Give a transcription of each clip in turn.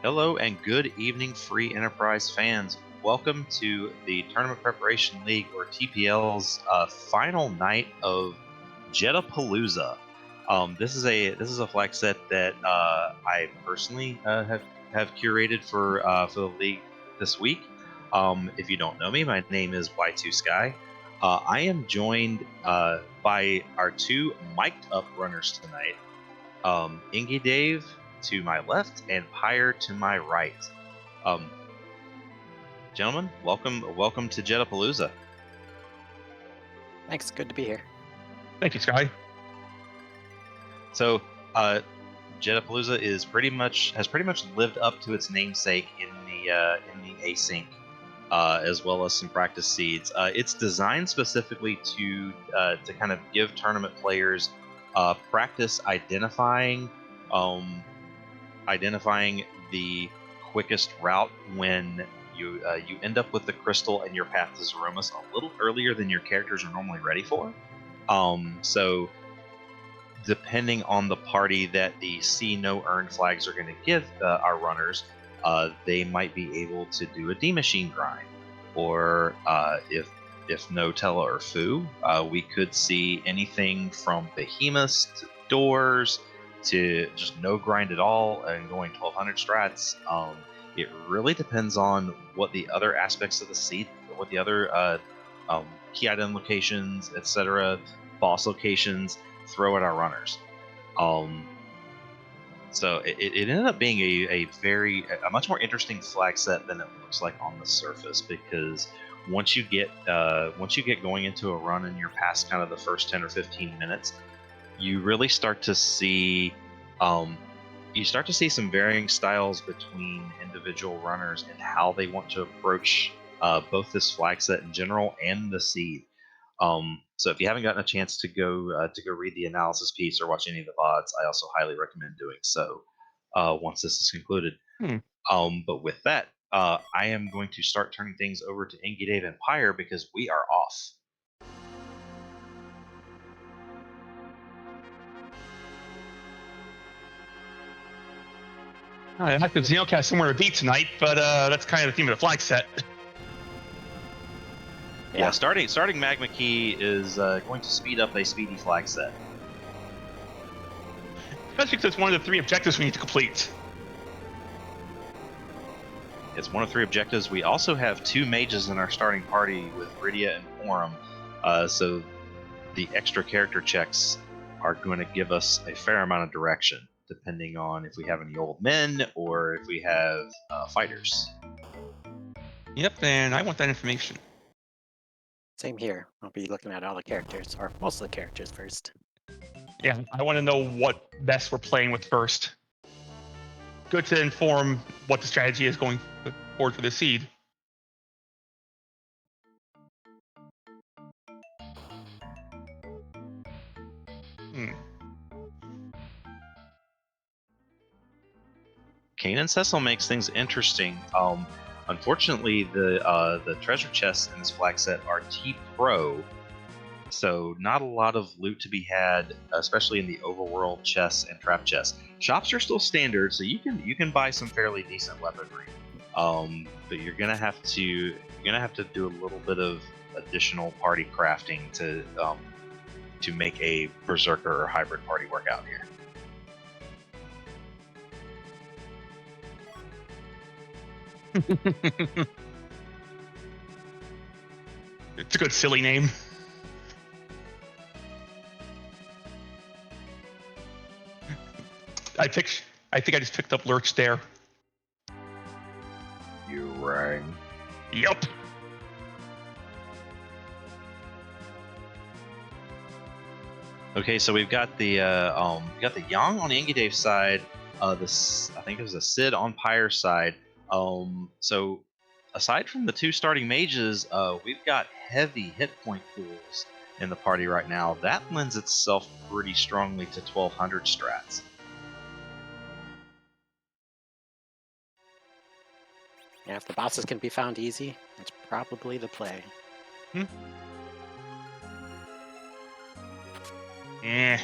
Hello and good evening, Free Enterprise fans. Welcome to the Tournament Preparation League, or TPL's final night of Jet-a-Palooza. This is a flag set that I personally have curated for the league this week. If you don't know me, my name is Y2 Sky. I am joined by our two mic'd up runners tonight. Ingy Dave to my left and Pyre to my right. Gentlemen, welcome to Jet-a-Palooza. Thanks, good to be here. Thank you, Sky. So, Jet-a-Palooza has pretty much lived up to its namesake in the async, as well as some practice seeds. It's designed specifically to kind of give tournament players practice identifying the quickest route when you end up with the crystal and your path to Zeromus a little earlier than your characters are normally ready for. So depending on the party that the see no earn flags are going to give our runners, they might be able to do a D machine grind, or if no Tella or Fu, we could see anything from behemoths to doors to just no grind at all and going 1200 strats. It really depends on what the other aspects of the seed, what the other key item locations, etc., boss locations throw at our runners. So it ended up being a much more interesting flag set than it looks like on the surface, because once you get going into a run and you're past kind of the first 10 or 15 minutes, you really start to see some varying styles between individual runners and how they want to approach both this flag set in general and the seed. So if you haven't gotten a chance to go read the analysis piece or watch any of the VODs, I also highly recommend doing so once this is concluded. But with that, I am going to start turning things over to Ingy, Dave, and Pyre because we are off. I have to Xenocast somewhere to beat tonight, but that's kind of the theme of the flag set. Yeah, starting Magma Key is going to speed up a speedy flag set. Especially because it's one of the 3 objectives we need to complete. It's one of 3 objectives. We also have 2 mages in our starting party with Rydia and Forum, so the extra character checks are going to give us a fair amount of direction, depending on if we have any old men or if we have fighters. Yep, and I want that information. Same here. I'll be looking at all the characters, or most of the characters first. Yeah, I want to know what best we're playing with first. Good to inform what the strategy is going forward for the seed. Kanan Cecil makes things interesting. Unfortunately, the treasure chests in this flag set are T-Pro, so not a lot of loot to be had, especially in the overworld chests and trap chests. Shops are still standard, so you can buy some fairly decent weaponry, but you're gonna have to do a little bit of additional party crafting to make a berserker or hybrid party work out here. It's a good silly name. I think I just picked up Lurch there. You rang. Yup. Okay, so we've got the Yang on the Ingy Dave side. I think it was a Sid on Pyre's side. So aside from the 2 starting mages, we've got heavy hit point pools in the party right now. That lends itself pretty strongly to 1200 strats. Yeah, if the bosses can be found easy, that's probably the play. Eh.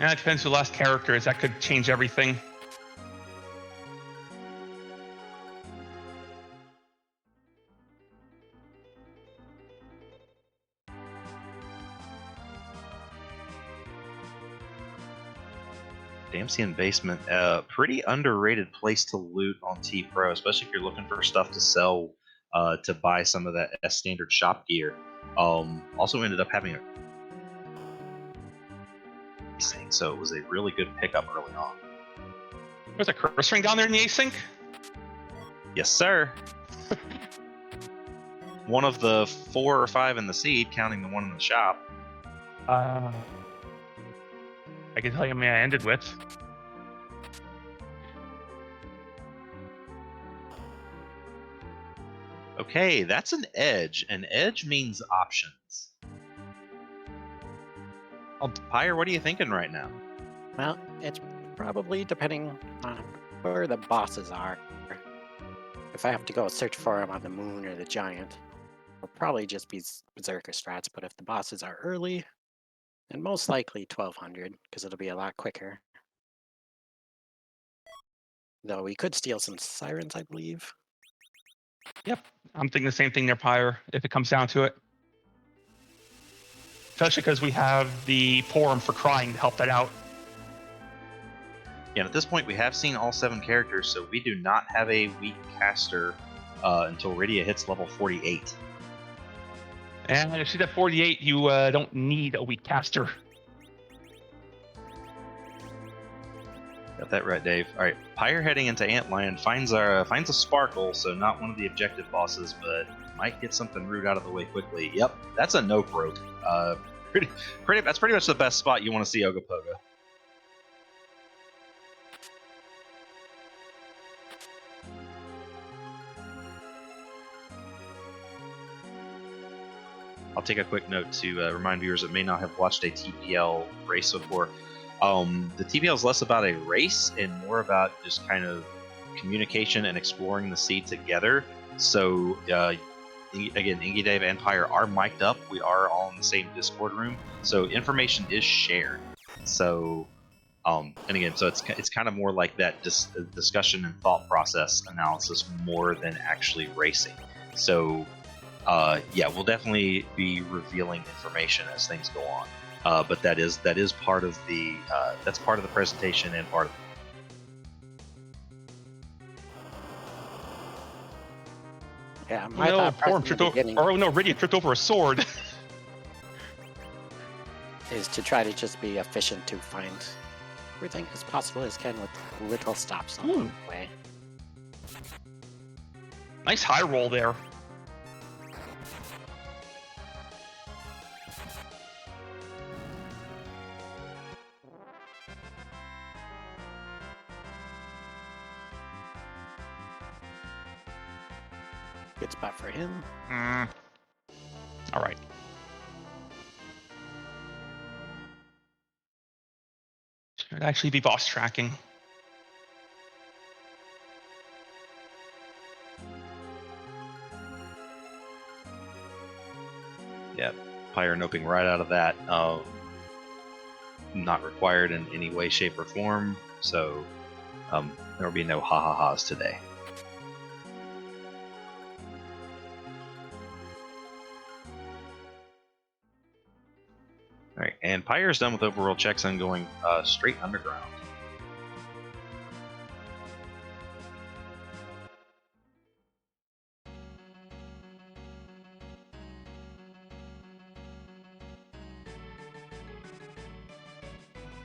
Yeah, it depends who the last character is. That could change everything. Damsian Basement, pretty underrated place to loot on T Pro, especially if you're looking for stuff to sell to buy some of that S standard shop gear. Also ended up having a so it was a really good pickup early on. There's a curse ring down there in the async? Yes, sir. One of the 4 or 5 in the seed, counting the one in the shop. I can tell you how many I ended with. Okay, that's an edge. An edge means options. Pyre, what are you thinking right now? Well, it's probably depending on where the bosses are. If I have to go search for them on the moon or the giant, it'll probably just be berserker strats. But if the bosses are early, then most likely 1200, because it'll be a lot quicker. Though we could steal some sirens, I believe. Yep, I'm thinking the same thing there, Pyre, if it comes down to it. Especially because we have the Porum for crying to help that out. Yeah, and at this point we have seen all 7 characters, so we do not have a weak caster until Rydia hits level 48. And if she's at 48, you don't need a weak caster. Got that right, Dave. All right, Pyre heading into Antland finds a Sparkle, so not one of the objective bosses, but might get something rude out of the way quickly. Yep, that's a Nope Rogue. That's pretty much the best spot you want to see Ogopogo. I'll take a quick note to remind viewers that may not have watched a TPL race before. The TPL is less about a race and more about just kind of communication and exploring the sea together. So, again, Ingy Dave and Pyre are mic'd up. We are all in the same Discord room, so information is shared. So, and again, so it's kind of more like that discussion and thought process analysis more than actually racing. So, yeah, we'll definitely be revealing information as things go on. But that is part of the that's part of the presentation and part of Yeah, my No, thought Porum process in tripped the over. beginning Or no, Rydia tripped over a sword. is to try to just be efficient to find everything as possible as can with little stops along the way. Nice high roll there. Good spot for him. All right. Should actually be boss tracking. yeah, Pyre noping right out of that. Not required in any way, shape, or form. So there will be no ha-ha-has today. All right, and Pyre's done with overworld checks and going straight underground.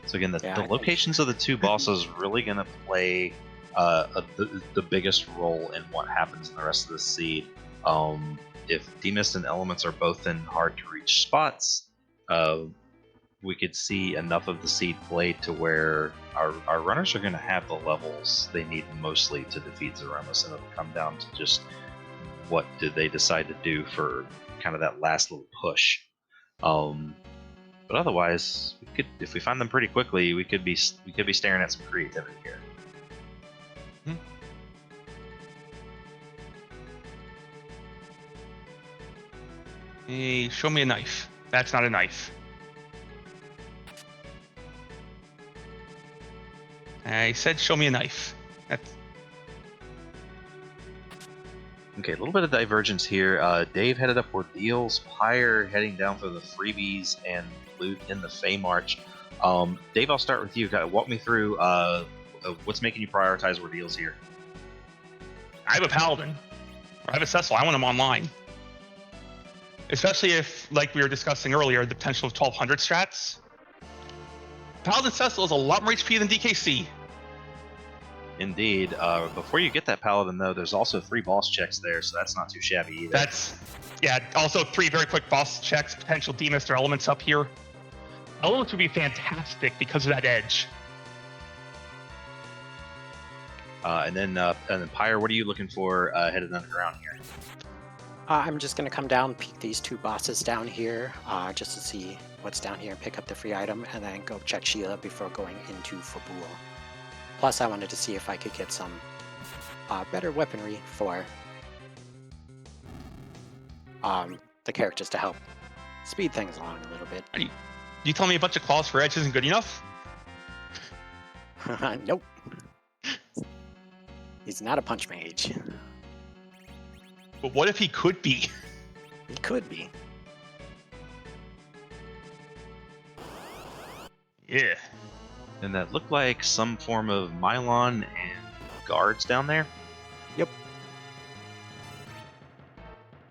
So again, the locations of the 2 bosses really going to play the biggest role in what happens in the rest of the seed. If Demist and Elements are both in hard-to-reach spots, we could see enough of the seed played to where our runners are going to have the levels they need mostly to defeat Zeromus, and it'll come down to just what did they decide to do for kind of that last little push. But otherwise, we could, if we find them pretty quickly, we could be staring at some creativity here. Hey, show me a knife. That's not a knife. I said, show me a knife. That's... Okay, a little bit of divergence here. Dave headed up Ordeals, Pyre heading down for the freebies and loot in the Fey March. Dave, I'll start with you. Walk me through what's making you prioritize Ordeals here. I have a Paladin, or I have a Cecil. I want him online. Especially if, like we were discussing earlier, the potential of 1200 strats. Paladin Cecil is a lot more HP than DKC. Indeed. Before you get that Paladin, though, there's also 3 boss checks there, so that's not too shabby either. That's, yeah, also 3 very quick boss checks, potential demister elements up here. Elements would be fantastic because of that edge. And then Pyre, what are you looking for headed underground here? I'm just going to come down, peek these 2 bosses down here, just to see what's down here, pick up the free item, and then go check Sheila before going into Fabul. Plus, I wanted to see if I could get some better weaponry for the characters to help speed things along a little bit. You tell me a bunch of claws for edge isn't good enough? Nope. He's not a punch mage. But what if he could be? He could be. Yeah. And that looked like some form of Mylon and guards down there. Yep.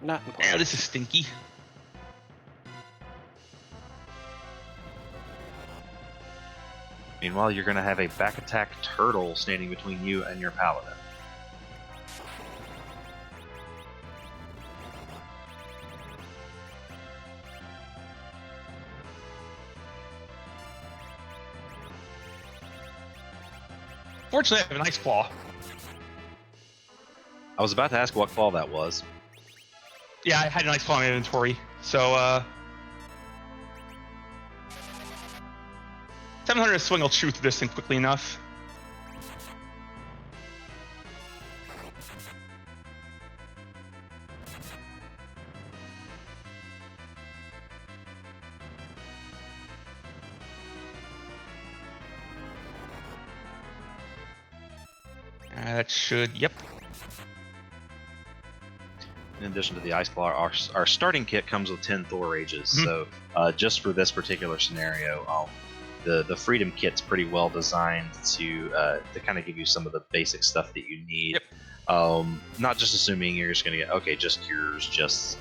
Not important. Yeah, this is stinky. Meanwhile, you're going to have a back attack turtle standing between you and your Paladin. Fortunately, I have an ice claw. I was about to ask what claw that was. Yeah, I had an ice claw in my inventory. So, 700 swing will chew through this thing quickly enough. That should, yep. In addition to the Ice Claw, our starting kit comes with 10 Thor Rages. So just for this particular scenario, the Freedom Kit's pretty well designed to kind of give you some of the basic stuff that you need. Yep. Not just assuming you're just going to get, just cures, just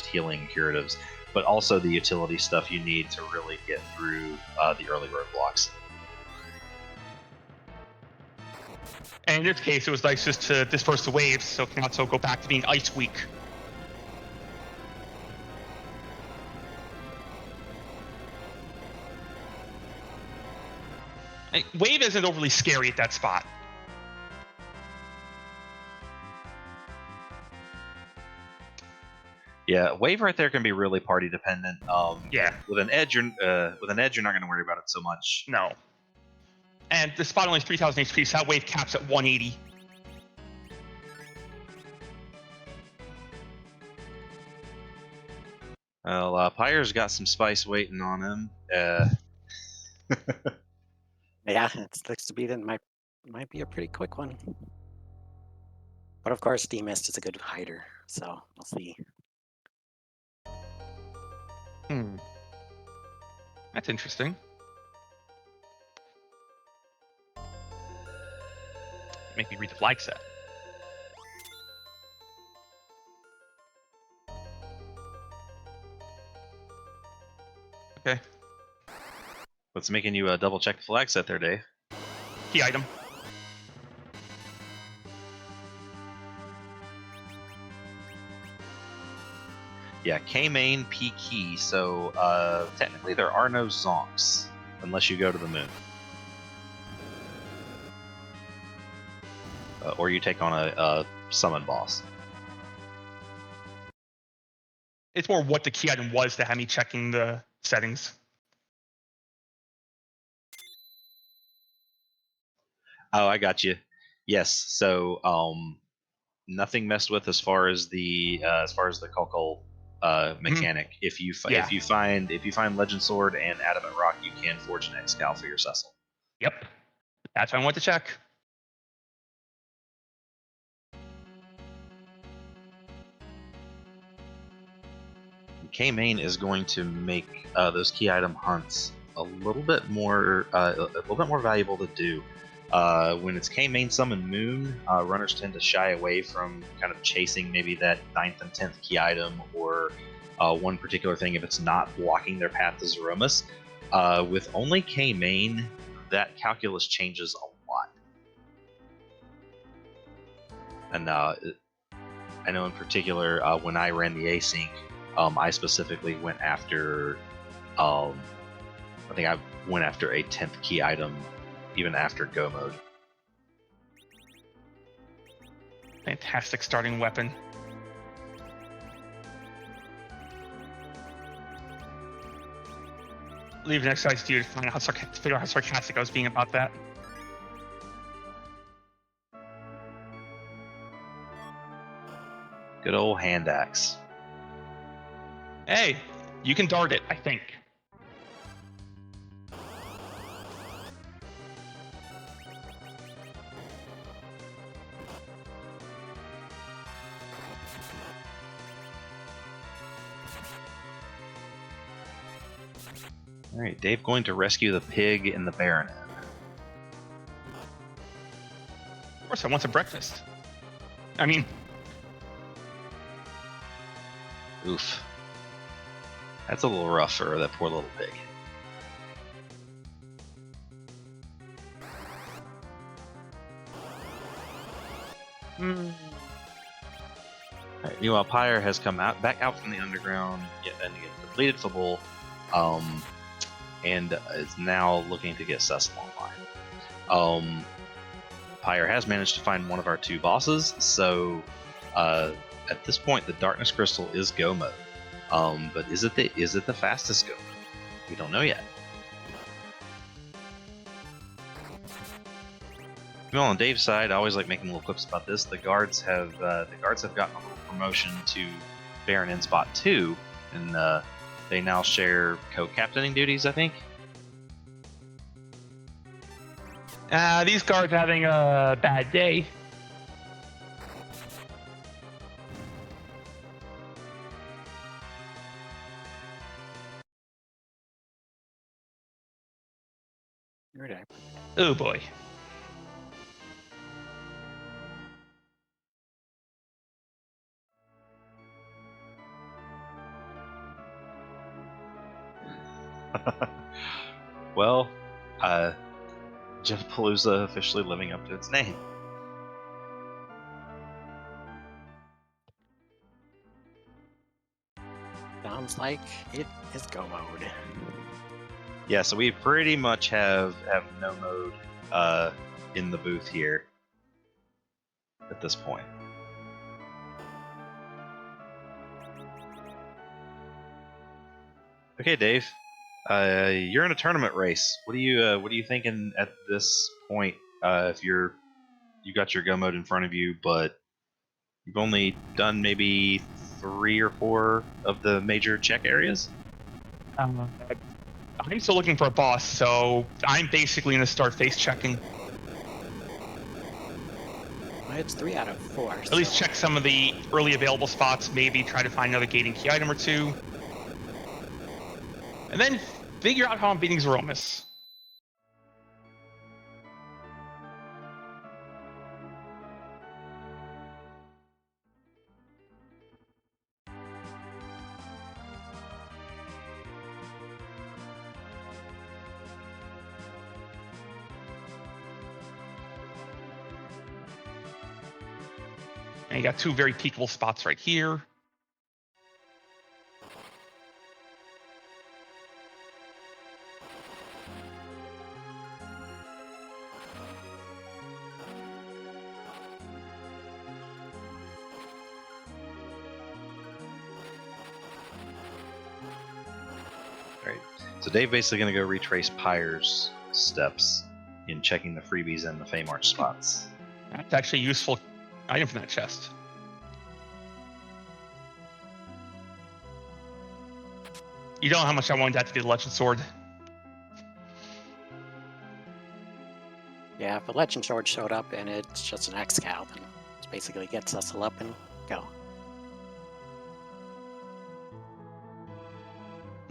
healing curatives, but also the utility stuff you need to really get through the early roadblocks. And in this case, it was nice just to disperse the waves, so it can also go back to being ice weak. And wave isn't overly scary at that spot. Yeah, wave right there can be really party dependent. Yeah. With an edge, you're not going to worry about it so much. No. And the spot only has 3,000 HP, so that wave caps at 180. Well, Pyre's got some spice waiting on him. Yeah, it looks to be that might be a pretty quick one. But of course, D-Mist is a good hider, so we'll see. That's interesting. Make me read the flag set. Okay. What's making you double check the flag set there, Dave? Key item. Yeah, K main, P key. So technically there are no zonks unless you go to the moon. Or you take on a summon boss. It's more what the key item was to have me checking the settings. Oh, I got you. Yes. So nothing messed with as far as the Kulkul mechanic. If you find Legend Sword and Adamant Rock, you can forge an Excal for your Cecil. Yep. That's what I want to check. K-Main is going to make those key item hunts a little bit more valuable to do. When it's K-Main Summon Moon, runners tend to shy away from kind of chasing maybe that 9th and 10th key item or one particular thing if it's not blocking their path to Zeromus. With only K-Main, that calculus changes a lot. And I know in particular when I ran the async, I specifically went after, I think I went after a 10th key item even after go mode. Fantastic starting weapon. Leave an exercise to you to find out to figure out how sarcastic I was being about that. Good old hand axe. Hey, you can dart it, I think. All right, Dave going to rescue the pig and the Baronet. Of course, I want some breakfast. I mean, Oof. That's a little rough for that poor little pig. Alright, meanwhile, Pyre has come back out from the underground, and again, depleted Fable, and is now looking to get Cecil online. Pyre has managed to find one of our 2 bosses, so at this point, the Darkness Crystal is go mode. But is it the fastest go mode? We don't know yet. Well, on Dave's side, I always like making little clips about this. The guards have gotten a little promotion to Baron in Spot 2, and they now share co-captaining duties, I think. these guards having a bad day. Your day. Oh boy. Well, Jet-a-Palooza officially living up to its name. Sounds like it is go mode. Yeah, so we pretty much have no mode in the booth here at this point. Okay, Dave, you're in a tournament race. What are you thinking at this point? If you got your go mode in front of you, but you've only done maybe 3 or 4 of the major check areas. I'm still looking for a boss, so I'm basically going to start face checking. Well, it's 3 out of 4. At least check some of the early available spots, maybe try to find another gating key item or 2. And then figure out how I'm beating Zeromus. And you got 2 very peakable spots right here. Alright, so Dave basically going to go retrace Pyre's steps in checking the freebies and the Fame Arch spots. That's actually a useful item from that chest. You don't know how much I wanted that to be the Legend Sword. Yeah, if a Legend Sword showed up and it's just an X-Cal, then it basically gets us all up and go.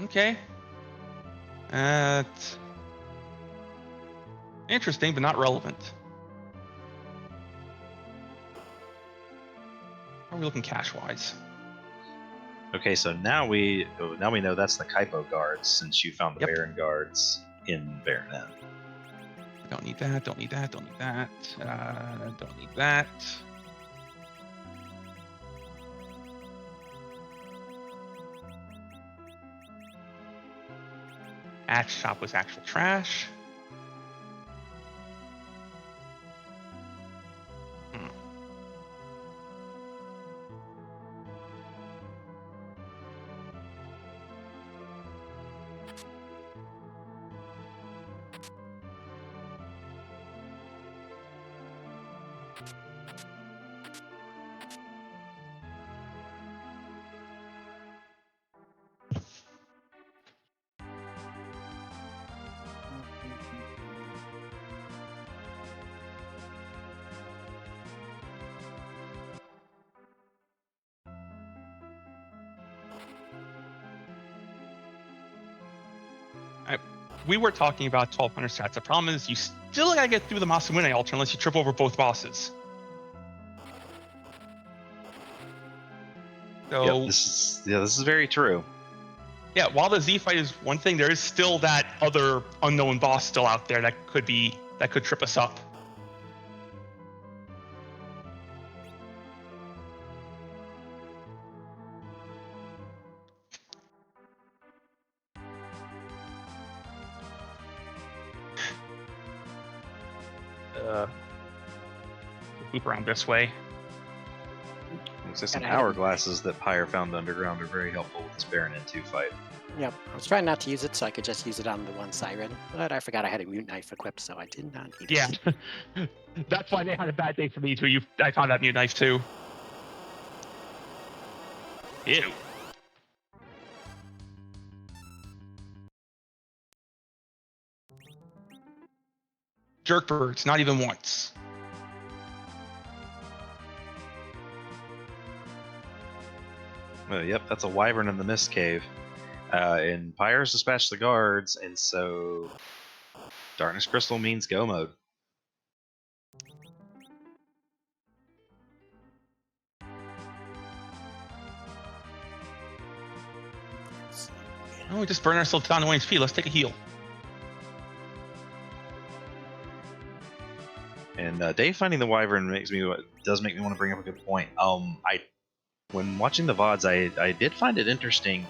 Okay. That's interesting, but not relevant. How are we looking cash-wise? Okay, so now we know that's the Kaipo guards since you found the Yep. Baron guards in Baronet. Don't need that, don't need that, don't need that, don't need that. Axe shop was actual trash. We were talking about 1200 stats. The problem is you still gotta get through the Masamune altar unless you trip over both bosses. So Yep, this is very true. yeah, while the Z fight is one thing, there is still that other unknown boss still out there that could trip us up. Loop around this way. Looks like some Gotta hit him. hourglasses that Pyre found underground are very helpful with this Baronet 2 fight. Yep, I was trying not to use it so I could just use it on the one siren, but I forgot I had a mute knife equipped, so I did not need Yeah, it. that's why they had a bad day for me too. I found that mute knife too. Ew. Jerkbirds, not even once. Yep, that's a wyvern in the mist cave. And Pyre's dispatched the guards, and so Darkness Crystal means go mode. Oh, we just burned ourselves down to 1 HP. Let's take a heal. And Dave finding the wyvern does make me want to bring up a good point. When watching the VODs, I did find it interesting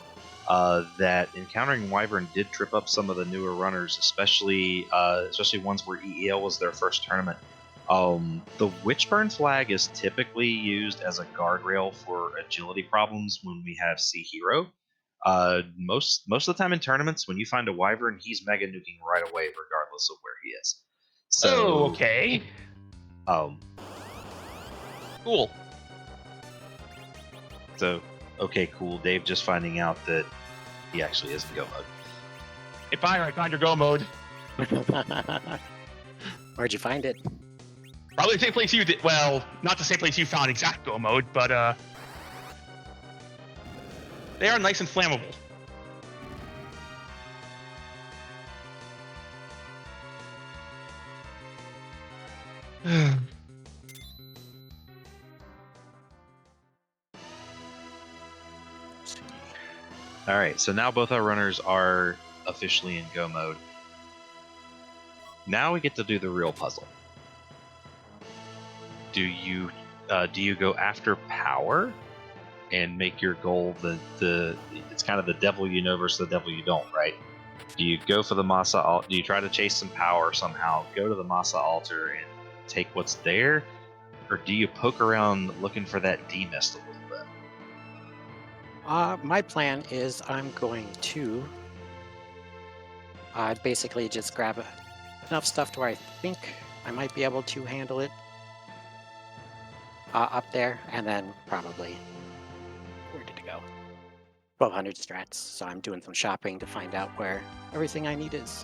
that encountering wyvern did trip up some of the newer runners, especially ones where EEL was their first tournament. The Witchburn flag is typically used as a guardrail for agility problems when we have Sea Hero. Most of the time in tournaments, when you find a wyvern, he's mega nuking right away, regardless of where he is. So, okay. Cool. So, okay, cool. Dave just finding out that he actually is in go mode. Hey, Fire, I found your go mode. Where'd you find it? Probably the same place you did. Well, not the same place you found exact go mode, but they are nice and flammable. All right, so now both our runners are officially in go mode. Now we get to do the real puzzle. Do you go after power and make your goal the it's kind of the devil you know versus the devil you don't, right? Do you go for the Masa? Do you try to chase some power somehow? Go to the Masa altar and take what's there, or do you poke around looking for that D-mist a little bit? My plan is I'm going to basically just grab enough stuff to where I think I might be able to handle it up there, and then probably, where did it go? 1200 strats, so I'm doing some shopping to find out where everything I need is.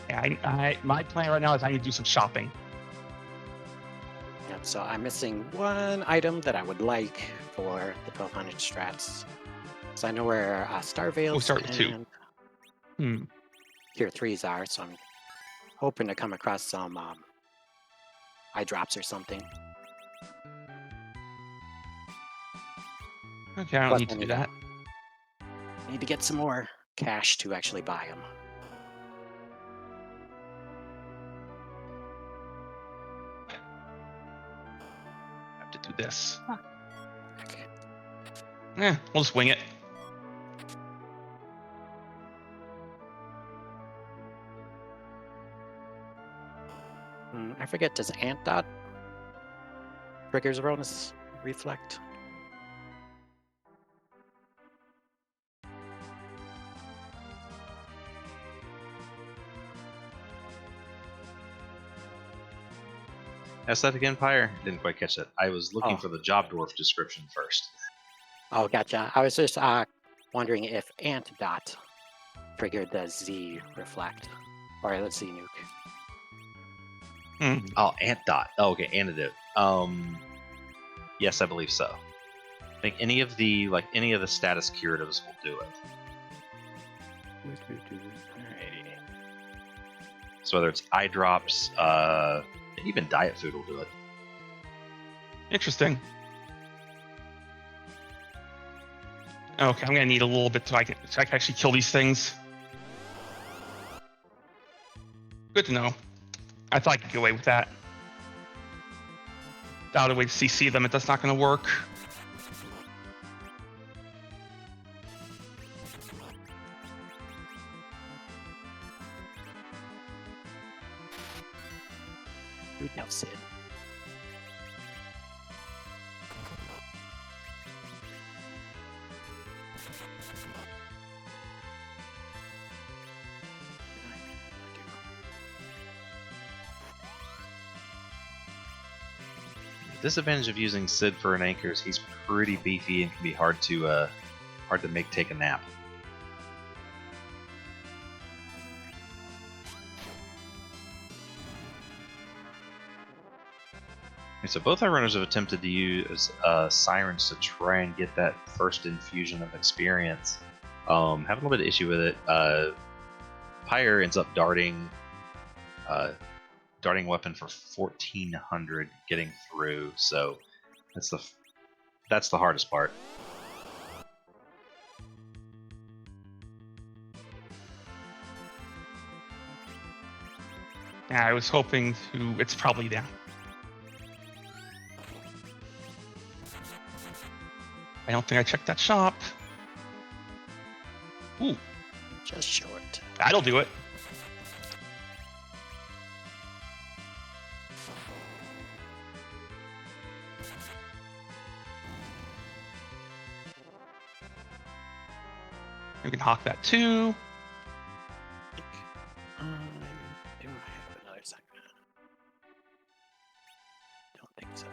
Yeah, my plan right now is I need to do some shopping. Yep, so I'm missing one item that I would like for the 1200 strats. So I know where Star We'll Veils start with 2. and Tier 3s are, so I'm hoping to come across some eye drops or something. Okay, I don't Plus, need to do that. Need to get some more cash to actually buy them. I have to do this. Okay. We'll just wing it. I forget, does Ant Dot triggers bonus reflect? Ask that again, Pyre? Didn't quite catch that. I was looking Oh. for the job dwarf description first. Oh, gotcha. I was just wondering if Ant Dot triggered the Z reflect or the Z nuke. Oh, Ant Dot. Oh, okay, Antidote. Yes, I believe so. I think any of the status curatives will do it. Alrighty. So whether it's eye drops, even diet food will do it. Interesting. Okay, I'm gonna need a little bit so I can actually kill these things. Good to know. I thought I could get away with that. Without a way to CC them, that's not gonna work. Who knows Sid? The disadvantage of using Sid for an anchor is he's pretty beefy and can be hard to make take a nap. Okay, so both our runners have attempted to use sirens to try and get that first infusion of experience. Having a little bit of issue with it. Pyre ends up darting weapon for 1400, getting through. So that's the hardest part. Yeah, I was hoping to. It's probably down. I don't think I checked that shop. Ooh, Just short. that'll do it. We can hawk that too. Do I have another second? Don't think so.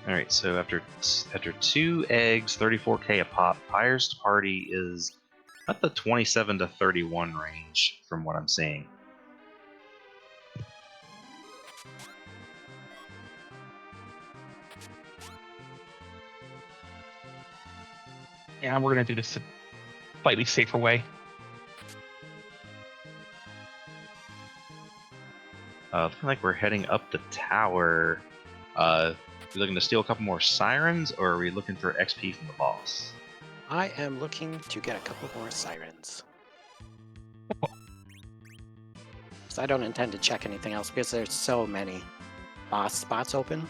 All right, so after 2 eggs, 34k a pop, Pyre's party is at the 27 to 31 range from what I'm seeing. Yeah, we're gonna do this a slightly safer way. Looking like we're heading up the tower. You looking to steal a couple more sirens, or are we looking for XP from the boss? I am looking to get a couple more sirens. So I don't intend to check anything else because there's so many boss spots open.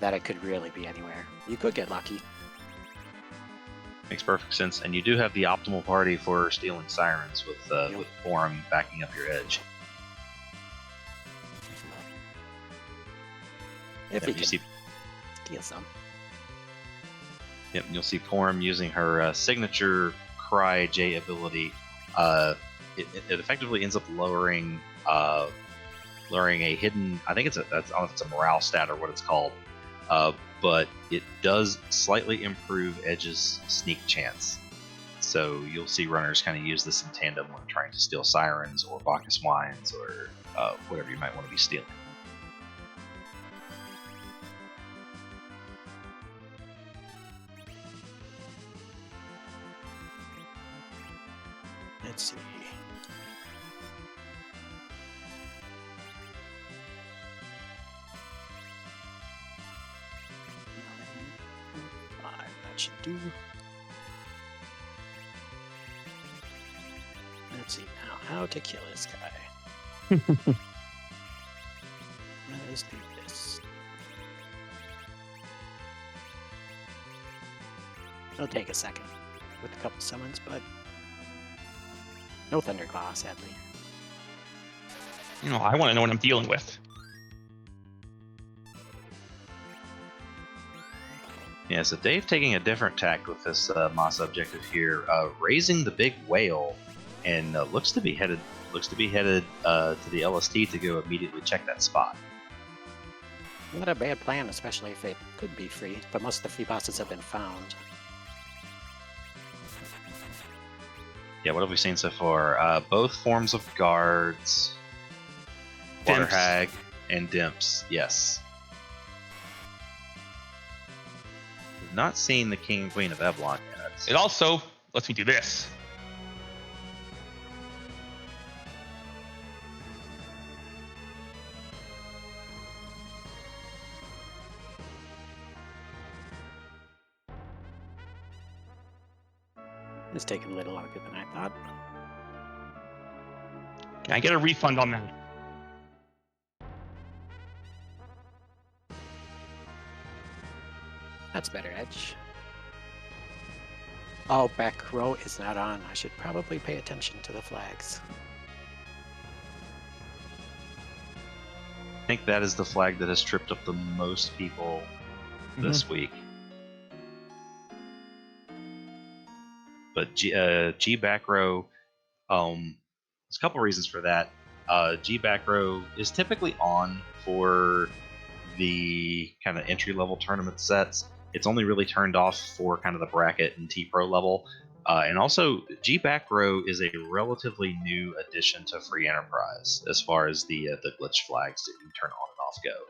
That it could really be anywhere. You could get lucky. Makes perfect sense, and you do have the optimal party for stealing sirens with Forum backing up your edge. If Yep, you you can see, steal some. yep, you'll see Forum using her signature Cry J ability. It effectively ends up lowering luring a hidden. I think I don't know if it's a morale stat or what it's called, but it does slightly improve Edge's sneak chance. So you'll see runners kind of use this in tandem when trying to steal sirens or Bacchus wines or whatever you might want to be stealing. Let's see. That should do. Let's see now how to kill this guy. Let's do this. It'll take a second with a couple summons, but no Thunderclaw, sadly. You know, I want to know what I'm dealing with. Yeah, so Dave taking a different tack with this Moss objective here, raising the big whale, and looks to be headed to the LST to go immediately check that spot. Not a bad plan, especially if it could be free, but most of the free bosses have been found. Yeah, what have we seen so far? Both forms of guards, Water Dimps. Hag, and Dimps. Yes. We've not seen the King and Queen of Eblon yet. It also lets me do this. It's taking a little longer than I thought. Can I get a refund on that? That's better, Edge. Oh, back row is not on. I should probably pay attention to the flags. I think that is the flag that has tripped up the most people this week. But G back row, there's a couple reasons for that. G back row is typically on for the kind of entry level tournament sets. It's only really turned off for kind of the bracket and T Pro level. And also, G back row is a relatively new addition to Free Enterprise as far as the glitch flags that you can turn on and off go.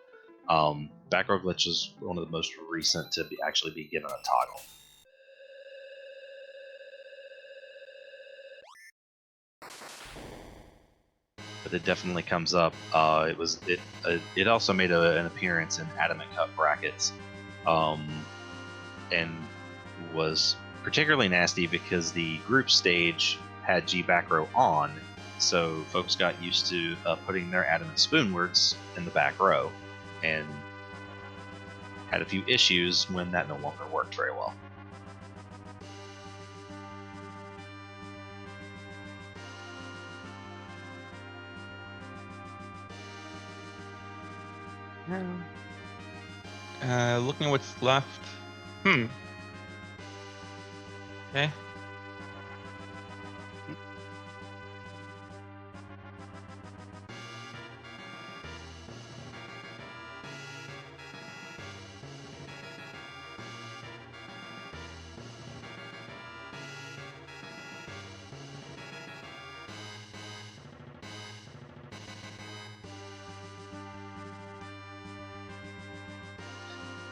Back row glitch is one of the most recent to actually be given a toggle. But it definitely comes up. It also made an appearance in Adamant Cup brackets, and was particularly nasty because the group stage had G back row on, so folks got used to putting their Adamant Spoonwards in the back row, and had a few issues when that no longer worked very well. Looking at what's left. Okay.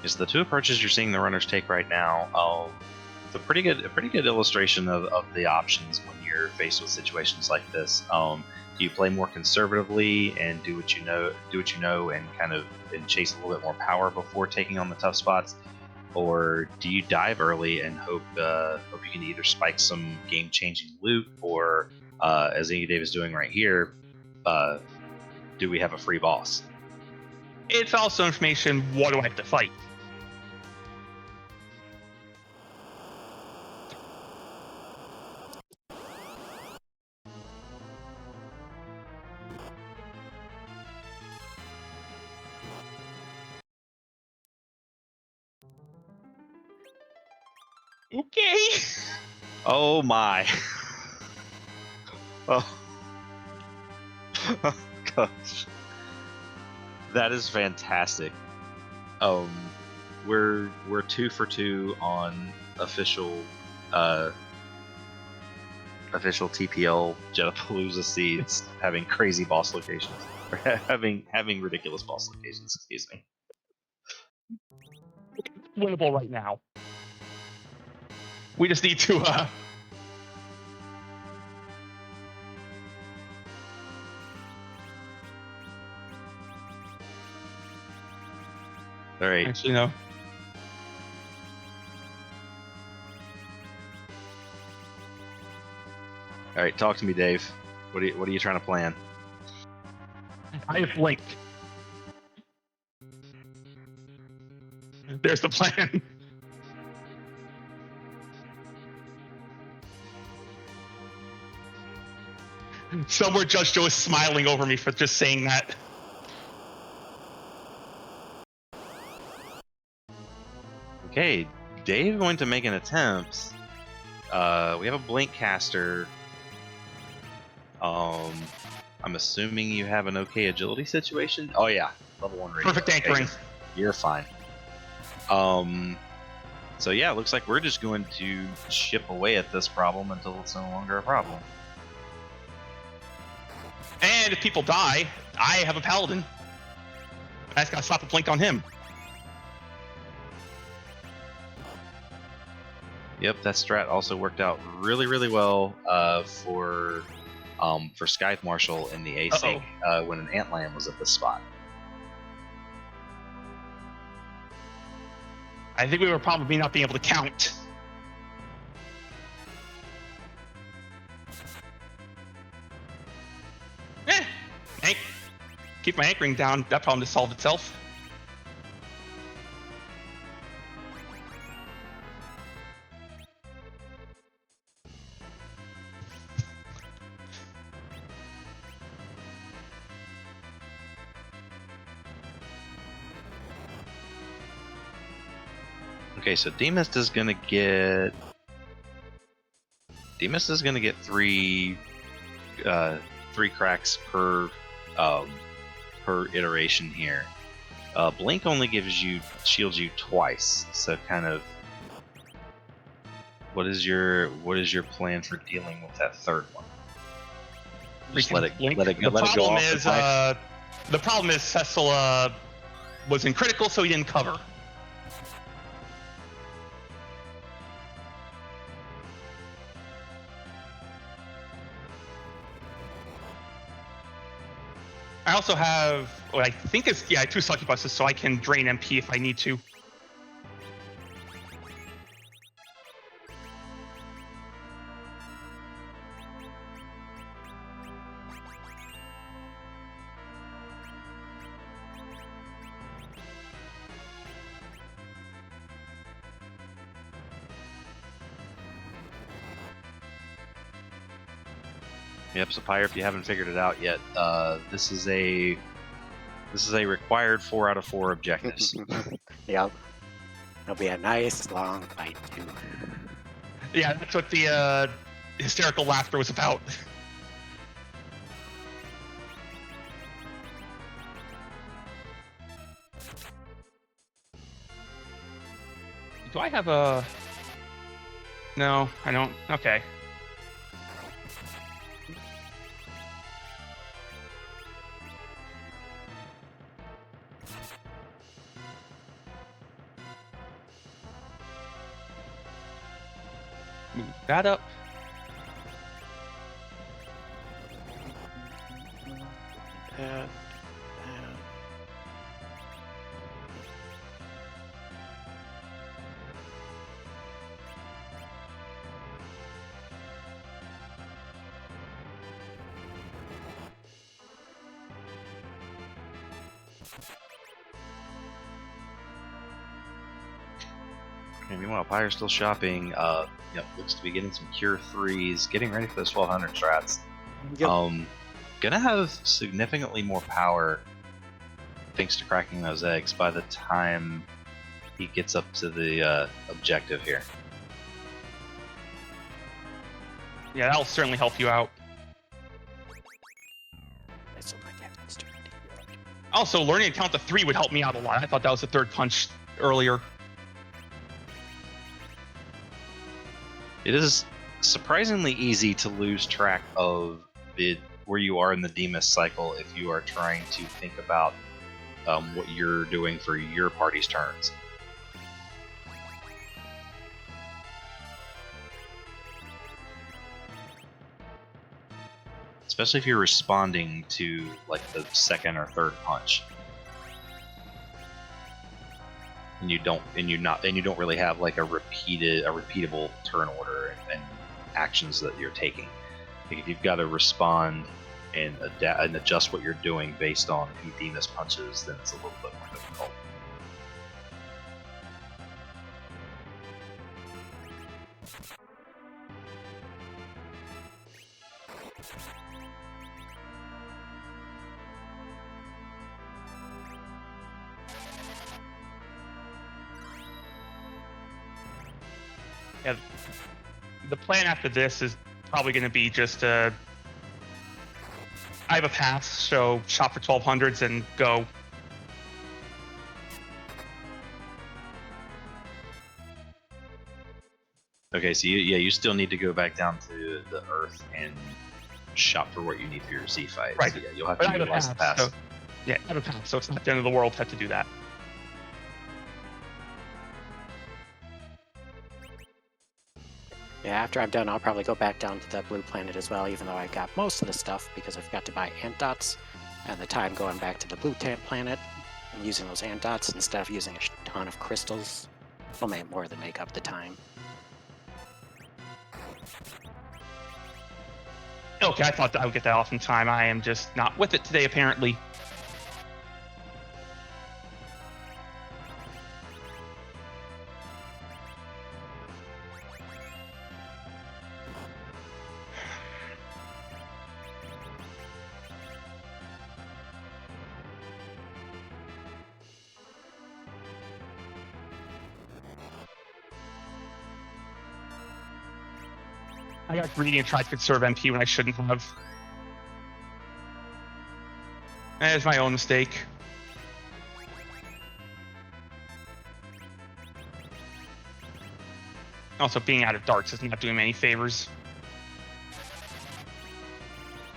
Is the two approaches you're seeing the runners take right now. It's a pretty good illustration of the options when you're faced with situations like this. Do you play more conservatively and do what you know, and kind of chase a little bit more power before taking on the tough spots, or do you dive early and hope you can either spike some game-changing loot, or as Ingy Dave is doing right here, do we have a free boss? It's also information. What do I have to fight? Okay. Oh my. Oh. That is fantastic. We're 2 for 2 on official TPL Jet-a-Palooza seeds having crazy boss locations, or having ridiculous boss locations. Excuse me. Winnable right now. We just need to. All right. Actually, no. All right. Talk to me, Dave. What are you trying to plan? I have blinked. There's the plan. Somewhere Judge Joe is smiling over me for just saying that. Okay, Dave going to make an attempt. We have a blink caster. I'm assuming you have an okay agility situation. Oh yeah, level 1 radio. Perfect anchoring. Okay, you're fine. So yeah, it looks like we're just going to chip away at this problem until it's no longer a problem. And if people die, I have a paladin. I just gotta slap a blink on him. Yep, that strat also worked out really, really well for Scythe Marshal in the ASIC when an Antlion was at this spot. I think we were probably not being able to count. Keep my anchoring down. That problem just solved itself. Okay, so Demist is gonna get three cracks per iteration here. Blink only shields you twice, so kind of. What is your plan for dealing with that third one? Just let it go off. The problem is Cecil was in critical, so he didn't cover. I also have what I think is 2 succubuses, so I can drain MP if I need to. Yep, so Pyre, if you haven't figured it out yet, this is a required 4 out of 4 objectives. Yep. It'll be a nice long fight too. Yeah, that's what the hysterical laughter was about. Do I have a... No, I don't. Okay. Move that up. That. And meanwhile, Pyre's still shopping. Looks to be getting some Cure 3s, getting ready for those 1200 strats. Yep. Gonna have significantly more power thanks to cracking those eggs by the time he gets up to the objective here. Yeah, that'll certainly help you out. That's what I get. Also, learning to count to 3 would help me out a lot. I thought that was the third punch earlier. It is surprisingly easy to lose track of where you are in the Demas cycle if you are trying to think about what you're doing for your party's turns. Especially if you're responding to like the second or third punch. And you don't really have like a repeatable turn order and actions that you're taking. Like if you've got to respond and adjust what you're doing based on who Demas punches, then it's a little bit more difficult. Yeah, the plan after this is probably going to be just I have a pass, so shop for 1200s and go. Okay, so you still need to go back down to the earth and shop for what you need for your Z fight. Right. So yeah, you'll have But to I have a utilize the pass. pass. So, yeah, I have a pass, so it's not the end of the world to have to do that. Yeah, after I'm done, I'll probably go back down to the blue planet as well, even though I got most of the stuff because I've got to buy ant dots, and the time going back to the blue planet and using those ant dots instead of using a ton of crystals will more than make up the time. Okay, I thought that I would get that off in time. I am just not with it today, apparently. I got greedy and tried to conserve MP when I shouldn't have. That is my own mistake. Also, being out of darts is not doing me any favors.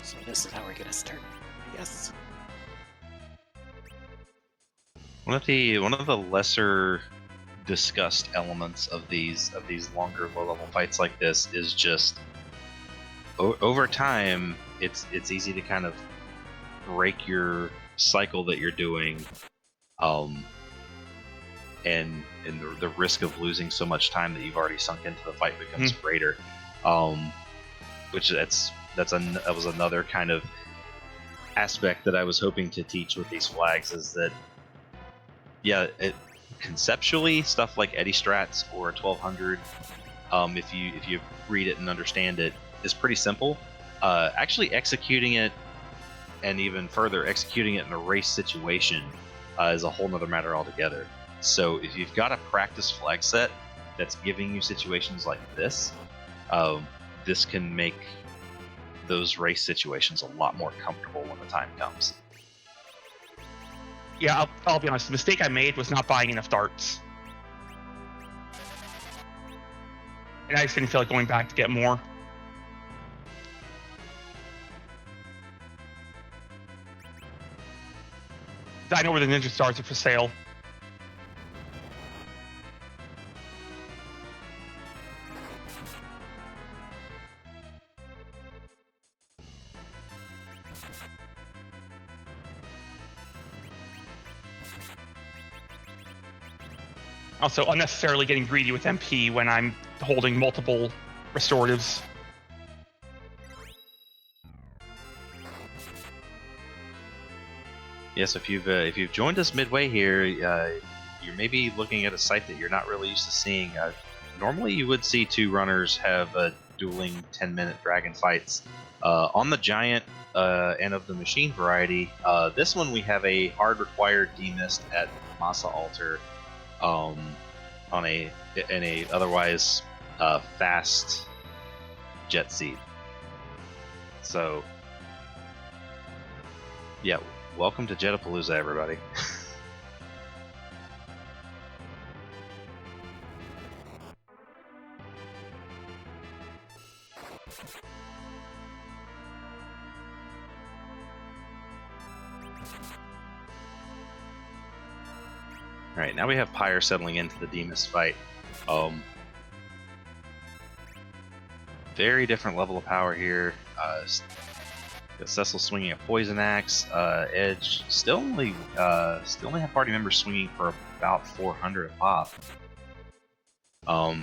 So this is how we're gonna start, I guess. One of the lesser discussed elements of these longer low-level fights like this is just over time it's easy to kind of break your cycle that you're doing, and the risk of losing so much time that you've already sunk into the fight becomes greater. Which that was another kind of aspect that I was hoping to teach with these flags, is that conceptually stuff like Eddy Strats or 1200, if you read it and understand it, is pretty simple. Actually executing it, and even further executing it in a race situation, is a whole nother matter altogether. So if you've got a practice flag set that's giving you situations like this, this can make those race situations a lot more comfortable when the time comes. Yeah, I'll be honest. The mistake I made was not buying enough darts. And I just didn't feel like going back to get more. I know where the ninja stars are for sale. Also, unnecessarily getting greedy with MP when I'm holding multiple restoratives. Yes, if you've joined us midway here, you're maybe looking at a sight that you're not really used to seeing. Normally, you would see two runners have dueling 10-minute dragon fights. On the giant and of the machine variety, this one we have a hard required demist at Massa Altar, in a otherwise fast jet seed. So Yeah, welcome to Jet-a-Palooza, everybody. All right, now we have Pyre settling into the Demas fight. Very different level of power here. Cecil swinging a poison axe. Edge still only have party members swinging for about 400 a pop. A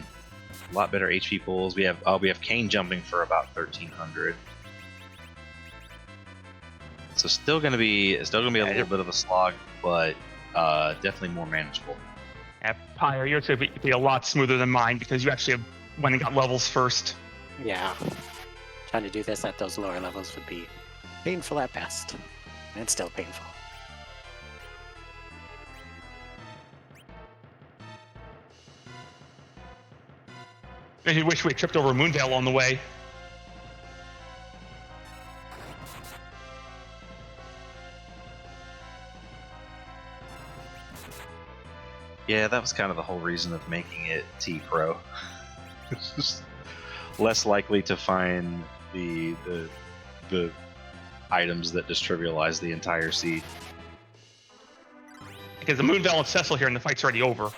lot better HP pulls. We have Kane jumping for about 1300. So still gonna be a little bit of a slog, but definitely more manageable. At Pyre, yours would be a lot smoother than mine because you actually went and got levels first. Yeah. Trying to do this at those lower levels would be painful at best. And still painful. I wish we had tripped over Moondale on the way. Yeah, that was kind of the whole reason of making it T-Pro. It's just less likely to find the items that just trivialize the entire seed. Because the Moonveil and Cecil here and the fight's already over.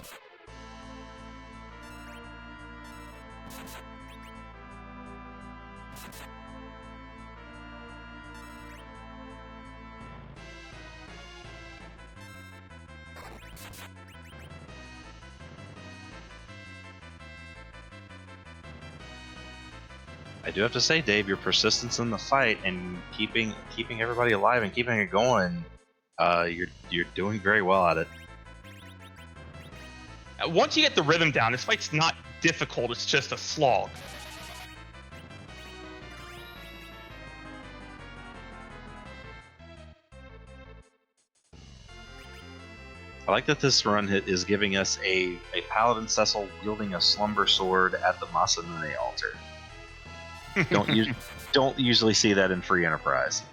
I do have to say, Dave, your persistence in the fight and keeping everybody alive and keeping it going, you're doing very well at it. Once you get the rhythm down, this fight's not difficult, it's just a slog. I like that this run is giving us a Paladin Cecil wielding a Slumber Sword at the Masamune altar. Don't usually see that in Free Enterprise.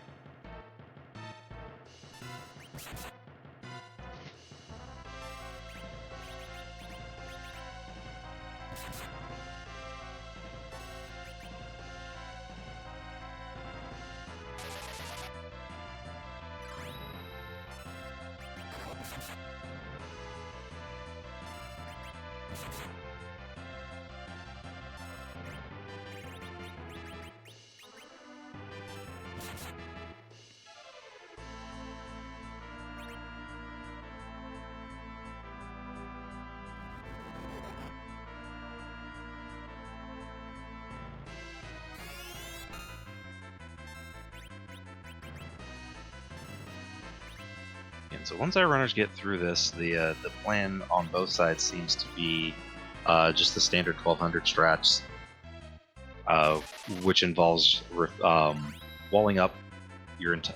So once our runners get through this, the plan on both sides seems to be just the standard 1200 strats, which involves walling up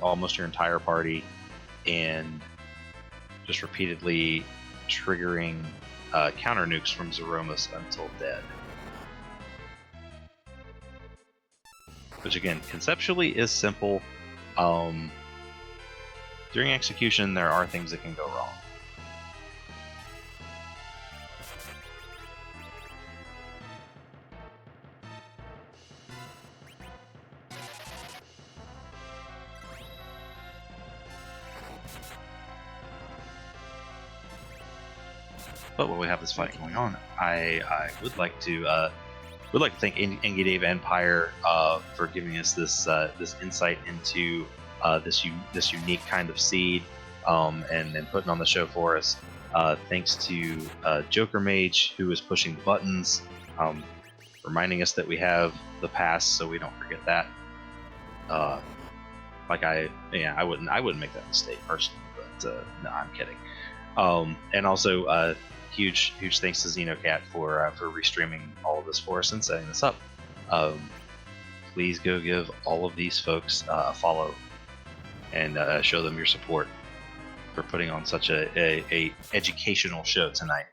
almost your entire party and just repeatedly triggering counter nukes from Zeromus until dead. Which again, conceptually is simple. During execution, there are things that can go wrong. But while we have this fight going on, I would like to thank Engie Dave and Pyre for giving us this insight into this unique kind of seed and putting on the show for us. Thanks to Joker Mage, who is pushing the buttons, reminding us that we have the pass, so we don't forget that. I wouldn't make that mistake personally, but no, I'm kidding. And also huge thanks to Xenocat for restreaming all of this for us and setting this up. Please go give all of these folks a follow and show them your support for putting on such a educational show tonight.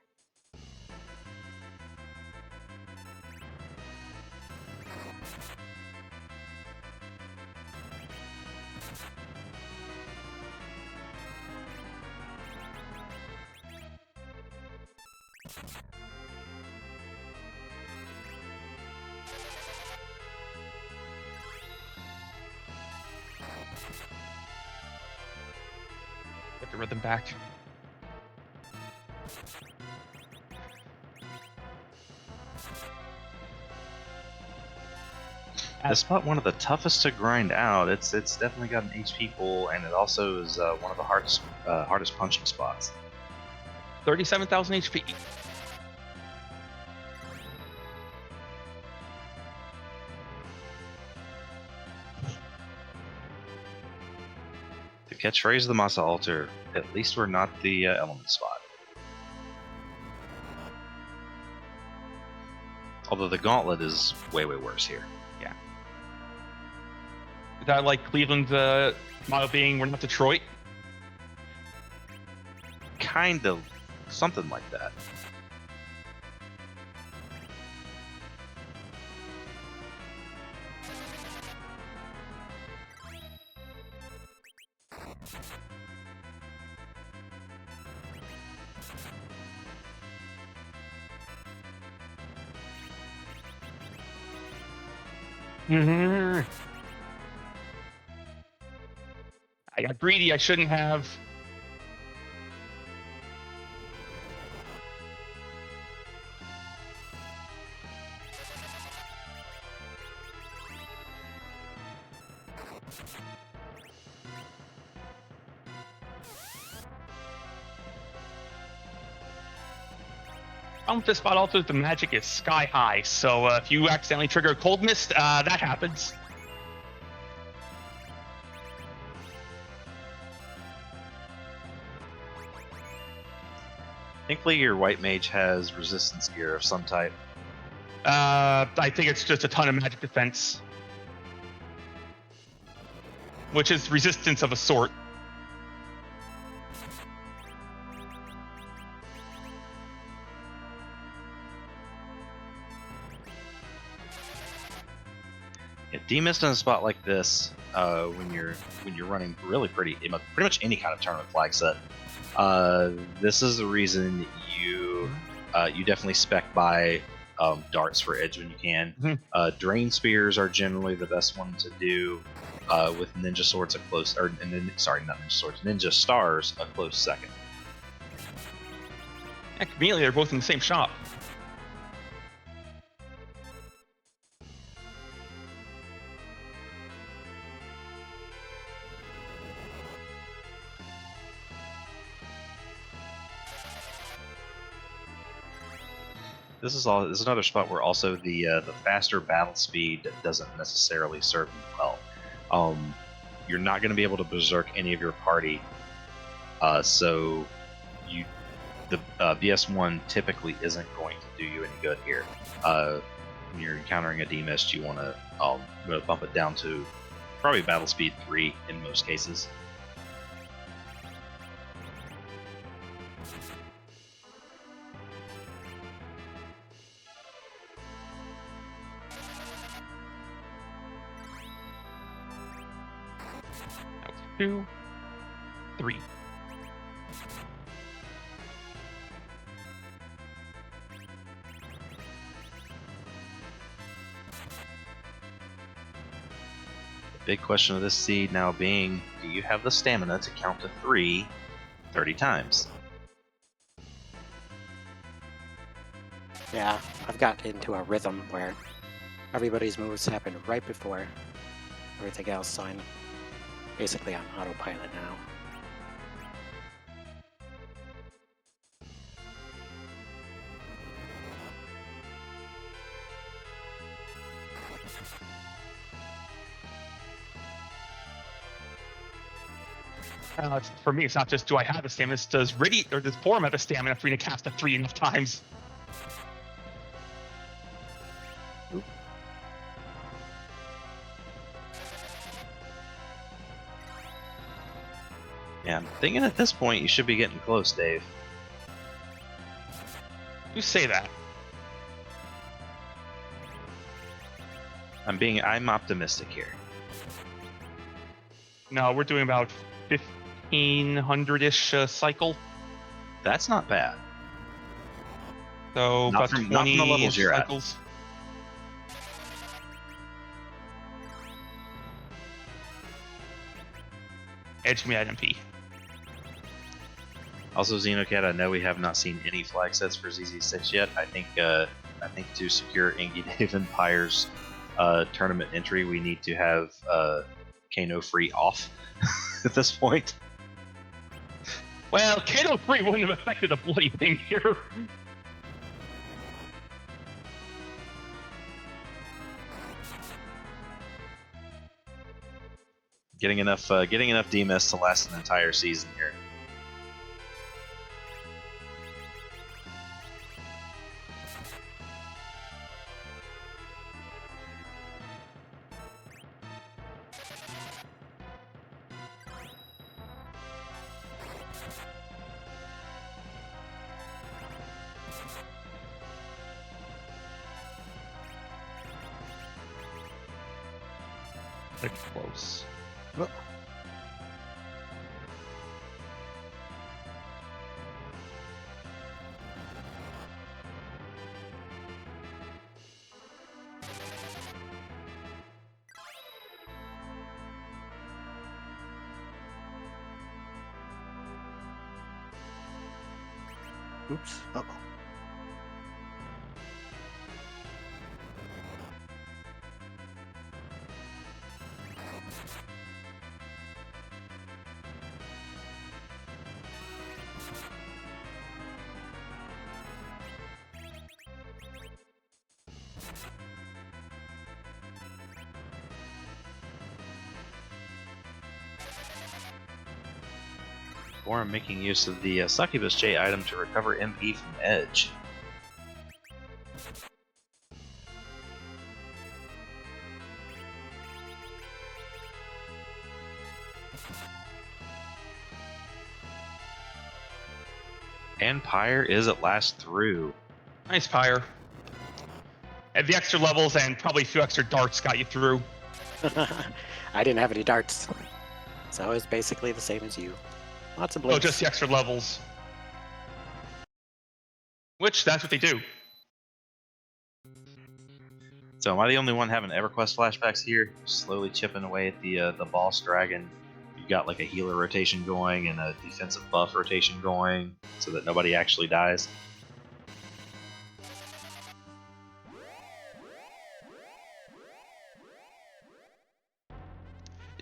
Get the rhythm back. This spot one of the toughest to grind out. It's definitely got an HP pool, and it also is one of the hardest punching spots. 37,000 HP. To catchphrase the Masa Altar, at least we're not the element spot. Although the gauntlet is way worse here. Is that like Cleveland's motto being "We're not Detroit"? Kind of, something like that. I got greedy. I shouldn't have. With this spot also, the magic is sky high. So if you accidentally trigger a cold mist, that happens. Thankfully, your white mage has resistance gear of some type. I think it's just a ton of magic defense, which is resistance of a sort. Yeah, demist in a spot like this, when you're running really pretty much any kind of tournament flag set. This is the reason you definitely spec buy darts for edge when you can. Mm-hmm. Drain spears are generally the best one to do with ninja swords a close, or sorry, not ninja swords, ninja stars a close second. Yeah, conveniently, they're both in the same shop. This is another spot where also the faster battle speed doesn't necessarily serve you well. You're not going to be able to berserk any of your party, so the BS1 typically isn't going to do you any good here. When you're encountering a demist, you want to bump it down to probably battle speed 3 in most cases. That was 2, 3. Big question of this seed now being, do you have the stamina to count to 3 30 times? Yeah, I've got into a rhythm where everybody's moves happen right before everything else, so I'm basically on autopilot now. For me, it's not just do I have the stamina, it's does Forum have the stamina for me to cast a 3 enough times? Yeah, I'm thinking at this point you should be getting close, Dave. You say that. I'm optimistic here. No, we're doing about 1500-ish cycle. That's not bad. So Not about from 20 the levels you're at. cycles. Edge me at MP. Also, Xenocat, I know we have not seen any flag sets for ZZ6 yet. I think to secure Ingy Dave and Pyre's tournament entry, we need to have Kano free off at this point. Well, Kano 3 wouldn't have affected a bloody thing here. Getting enough DMS to last an entire season here. They're close. Oh. Oops. Uh-oh. Or I'm making use of the Succubus J item to recover MP from Edge. And Pyre is at last through. Nice Pyre. And the extra levels and probably a few extra darts got you through. I didn't have any darts, so I was basically the same as you. Lots of Oh, blinks. just the extra levels. Which, that's what they do. So am I the only one having EverQuest flashbacks here? Slowly chipping away at the boss dragon. You got like a healer rotation going and a defensive buff rotation going, so that nobody actually dies.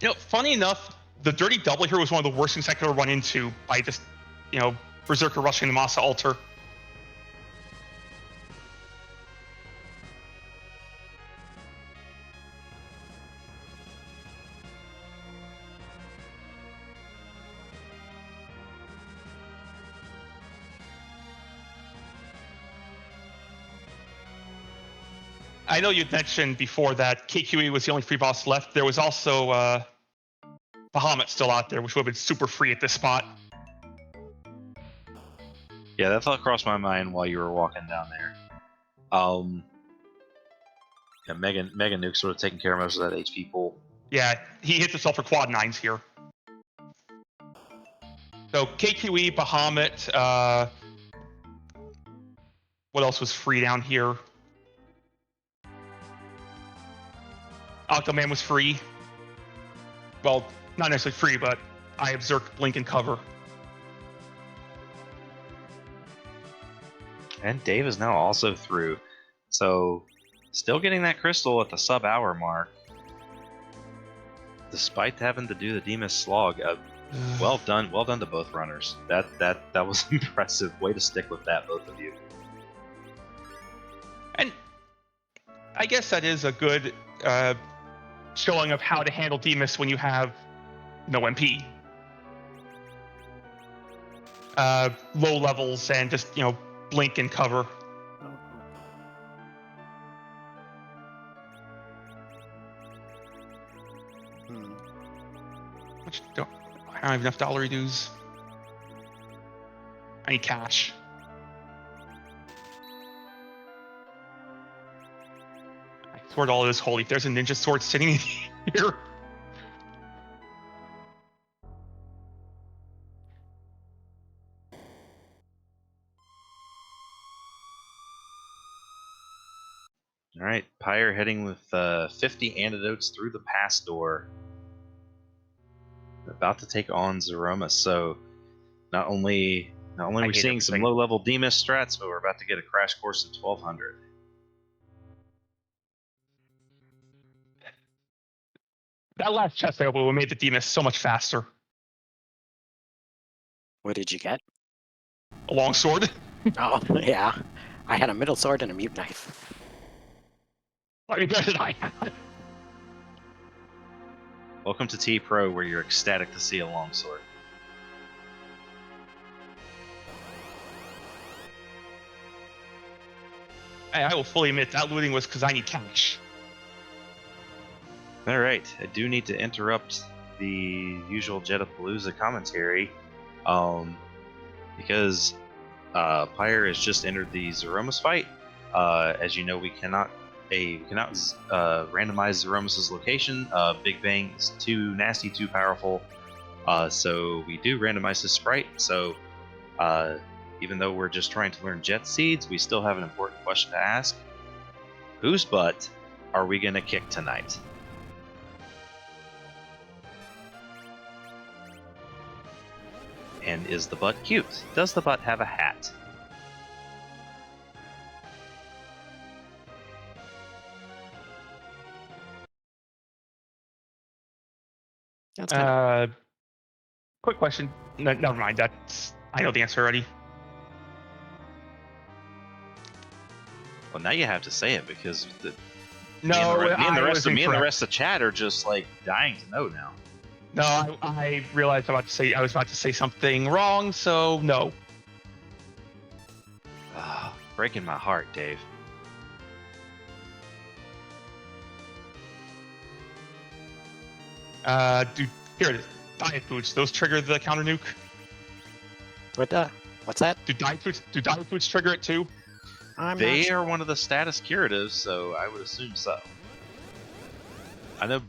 You know, funny enough, the Dirty Double here was one of the worst things I could have run into by just, you know, Berserker rushing the Masa Altar. I know you'd mentioned before that KQE was the only free boss left. There was also Bahamut still out there, which would have been super free at this spot. Yeah, that thought crossed my mind while you were walking down there. Yeah, Mega Nuke sort of taking care of most of that HP pool. Yeah, he hits himself for quad 9s here. So KQE, Bahamut, what else was free down here? Octoman was free. Well, not necessarily free, but I have Zerk, Blink, and Cover. And Dave is now also through. So, still getting that crystal at the sub-hour mark. Despite having to do the Demus Slog. Well done to both runners. That was impressive. Way to stick with that, both of you. And I guess that is a good showing of how to handle Demus when you have no MP. Low levels and just, you know, blink and cover. I don't have enough dollar dues. I need cash. I swear to all this holy, if there's a ninja sword sitting in here. All right, Pyre heading with 50 antidotes through the pass door. About to take on Zeroma. So not only are we hate seeing some everything. low-level Demus strats, but we're about to get a crash course in 1200. That last chest I opened made the Demus so much faster. What did you get? A longsword. Oh, yeah. I had a middle sword and a mute knife. I mean, better than I had. Welcome to T Pro, where you're ecstatic to see a longsword. Hey, I will fully admit that looting was because I need cash. All right, I do need to interrupt the usual Jet-a-Palooza commentary, because Pyre has just entered the Zeromus fight. As you know, we cannot randomize Zeromus's location. Big Bang is too nasty, too powerful. So we do randomize his sprite. So even though we're just trying to learn Jet Seeds, we still have an important question to ask. Whose butt are we going to kick tonight? And is the butt cute? Does the butt have a hat? That's kind of Quick question. No, never mind. I know the answer already. Well, now you have to say it because No, me and the rest incorrect. of chat are just like dying to know now. No, I realized I was about to say something wrong, so no. Breaking my heart, Dave. Here it is. Diet foods. Those trigger the counter nuke. what's that? Do diet foods trigger it too? I'm not They sure. are one of the status curatives, so I would assume so. I know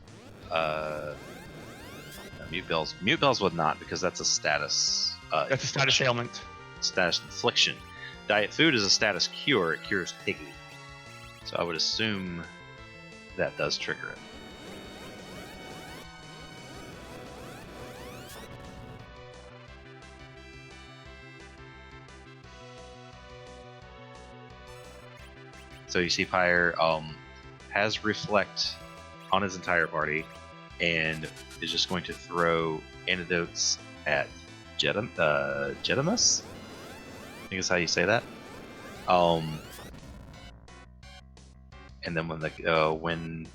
Mute Bells would not, because that's a status. That's a status ailment. Status infliction. Diet food is a status cure. It cures Piggy. So I would assume that does trigger it. So you see Pyre has Reflect on his entire party and is just going to throw antidotes at Jetamus? I think is how you say that. And then when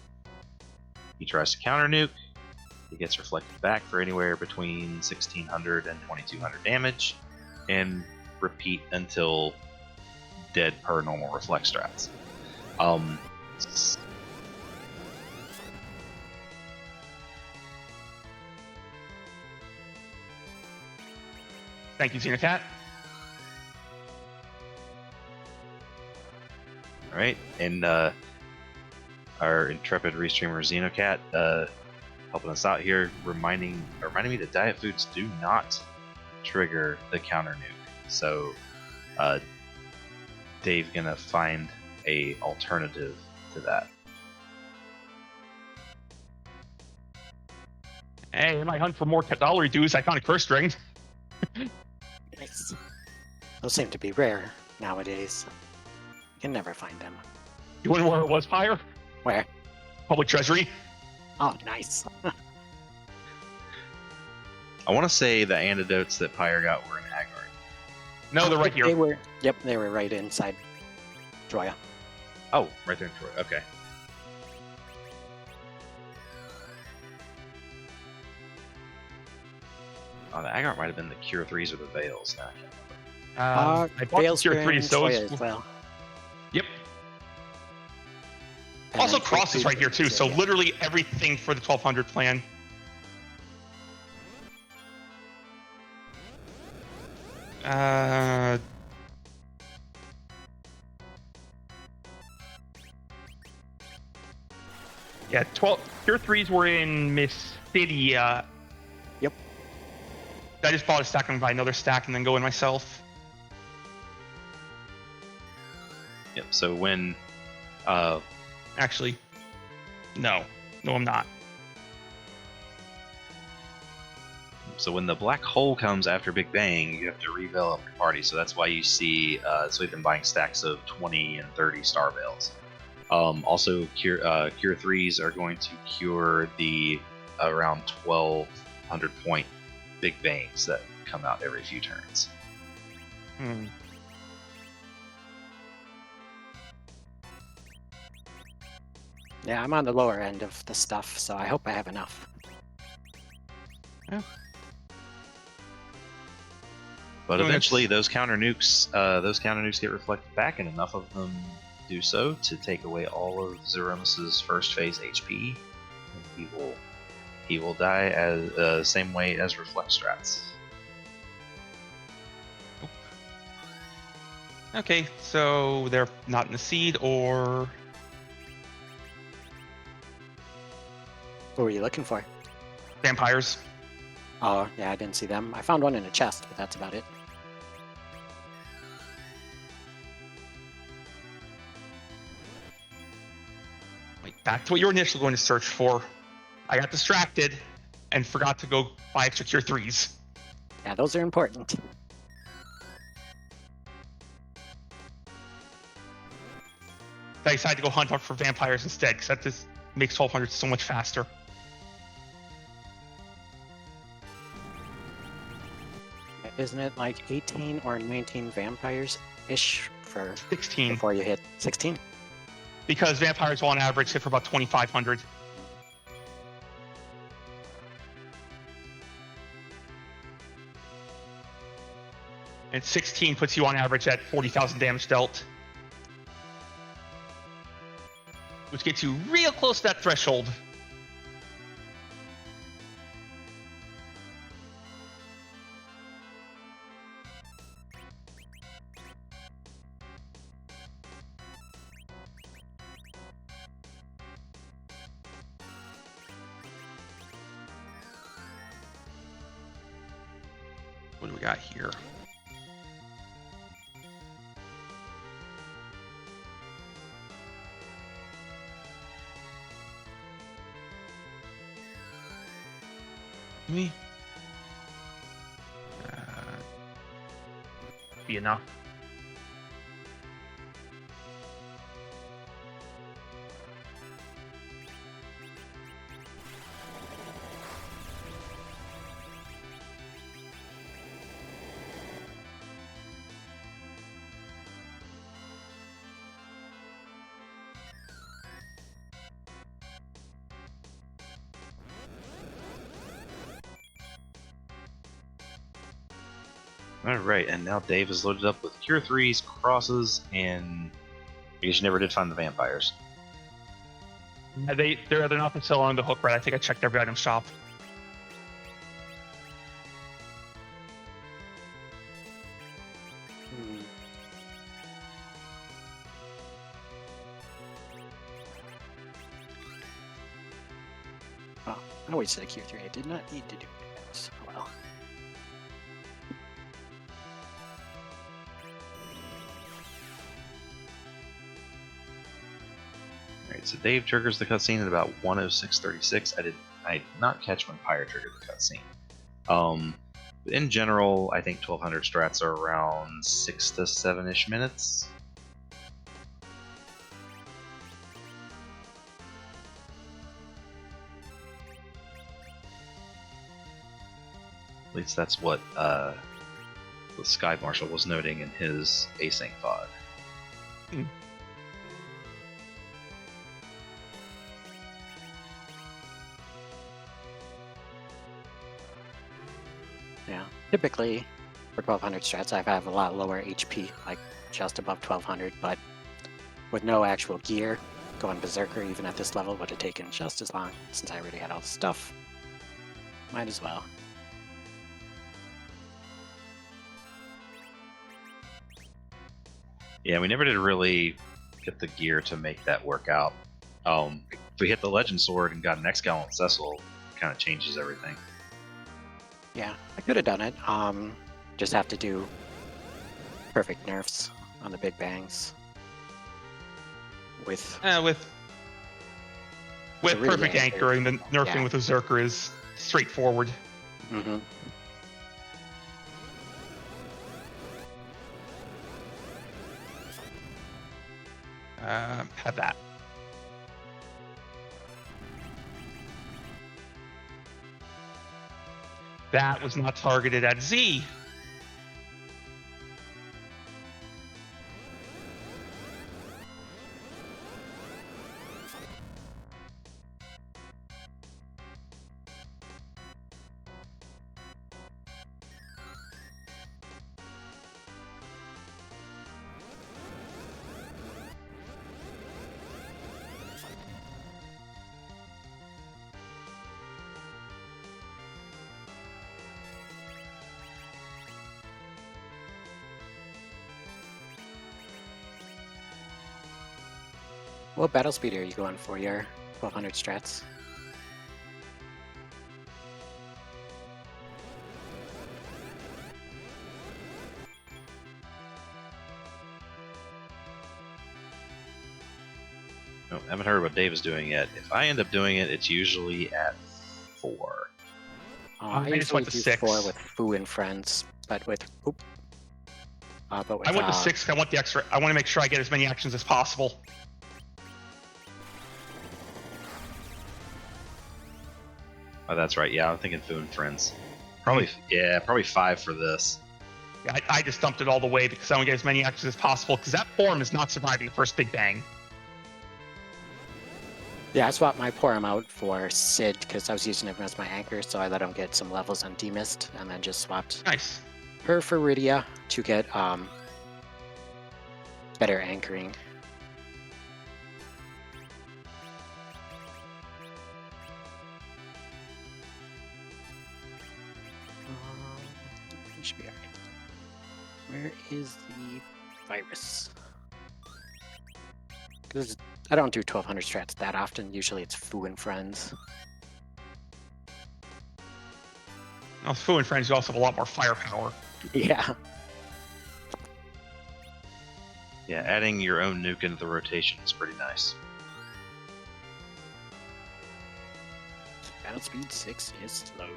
he tries to counter nuke, he gets reflected back for anywhere between 1600 and 2200 damage, and repeat until dead per normal reflect strats. Thank you, Xenocat. All right, and our intrepid restreamer Xenocat helping us out here, reminding me that diet foods do not trigger the counter nuke. So Dave gonna find a alternative to that. Hey, in my hunt for more dollar dues, I found a curse string. Nice. Those seem to be rare nowadays. You can never find them. You wonder where it was, Pyre? Where? Public Treasury. Oh, nice. I want to say the antidotes that Pyre got were in Aggard. No, they're right They here. were. Yep, they were right inside Joya. Oh, right there in Troy. Okay. Oh, the Aggart might have been the Cure 3s or the Veils. Nah, I can't remember. I bought Veils Tier were in 3, so Joya it's... as well. Yep. And Also, then Cross is right here, too, so yeah. literally everything for the 1200 plan. Yeah, 12 Tier 3s were in Mystidia. Yep. I just bought a stack and buy another stack and then go in myself. Yep. So when Actually, no, I'm not. So when the black hole comes after Big Bang, you have to reveil up your party. So that's why you see. So we've been buying stacks of 20 and 30 star veils. Also, cure 3s are going to cure the around 1,200 point Big Bangs that come out every few turns. Yeah, I'm on the lower end of the stuff, so I hope I have enough. Yeah. But Well, eventually, those counter nukes get reflected back, and enough of them do so to take away all of Zeromus's first phase HP, and he will die as same way as reflect strats. Okay, so they're not in the seed, or What were you looking for? vampires. Oh, yeah, I didn't see them. I found one in a chest, but that's about it. Wait, back to what you were initially going to search for. I got distracted and forgot to go buy extra cure 3s. Yeah, those are important. I decided to go hunt up for vampires instead, because that just makes 1,200 so much faster. Isn't it like 18 or 19 vampires-ish for 16, before you hit 16? because vampires will on average hit for about 2,500. And 16 puts you on average at 40,000 damage dealt, which gets you real close to that threshold. What do we got here? Me? Be enough. Alright, and now Dave is loaded up with Cure 3s, Crosses, and I guess you never did find the vampires. They're not for sale on the hook, right? I think I checked every item shop. Oh, I wasted a Q3. I did not need to do this. Oh well. Alright, so Dave triggers the cutscene at about 1:06:36. I did not catch when Pyre triggered the cutscene. In general, I think 1,200 strats are around 6 to 7-ish minutes. At least that's what the Sky Marshal was noting in his async pod. Yeah. Typically, for 1,200 strats, I have a lot lower HP, like just above 1,200, but with no actual gear, going Berserker even at this level would have taken just as long, since I already had all the stuff. Might as well. Yeah, we never did really get the gear to make that work out. If we hit the Legend Sword and got an Excalibur Cecil, it kind of changes everything. Yeah, I could have done it. Just have to do perfect nerfs on the Big Bangs. With With really perfect anchored. anchoring, the nerfing Yeah. with Berserker is straightforward. Mm-hmm. Have that. That was not targeted at Z. What battle speed are you going for your 1200 strats? No, haven't heard what Dave is doing yet. If I end up doing it, it's usually at 4. I I just usually went to do 6. 4 with Foo and Friends, but with I went to 6. I want the extra. I want to make sure I get as many actions as possible. Oh, that's right. Yeah, I'm thinking Foo and Friends. Probably 5 for this. Yeah, I just dumped it all the way because I want to get as many actions as possible because that form is not surviving the first Big Bang. Yeah, I swapped my Porum out for Sid because I was using him as my anchor, so I let him get some levels on Demist, and then just swapped Nice. her for Rydia to get better anchoring. Should be alright. Where is the virus? Because I don't do 1200 strats that often. Usually it's Foo and Friends. Now, Foo and Friends, you also have a lot more firepower. Yeah. Yeah, adding your own nuke into the rotation is pretty nice. Battle speed 6 is slow.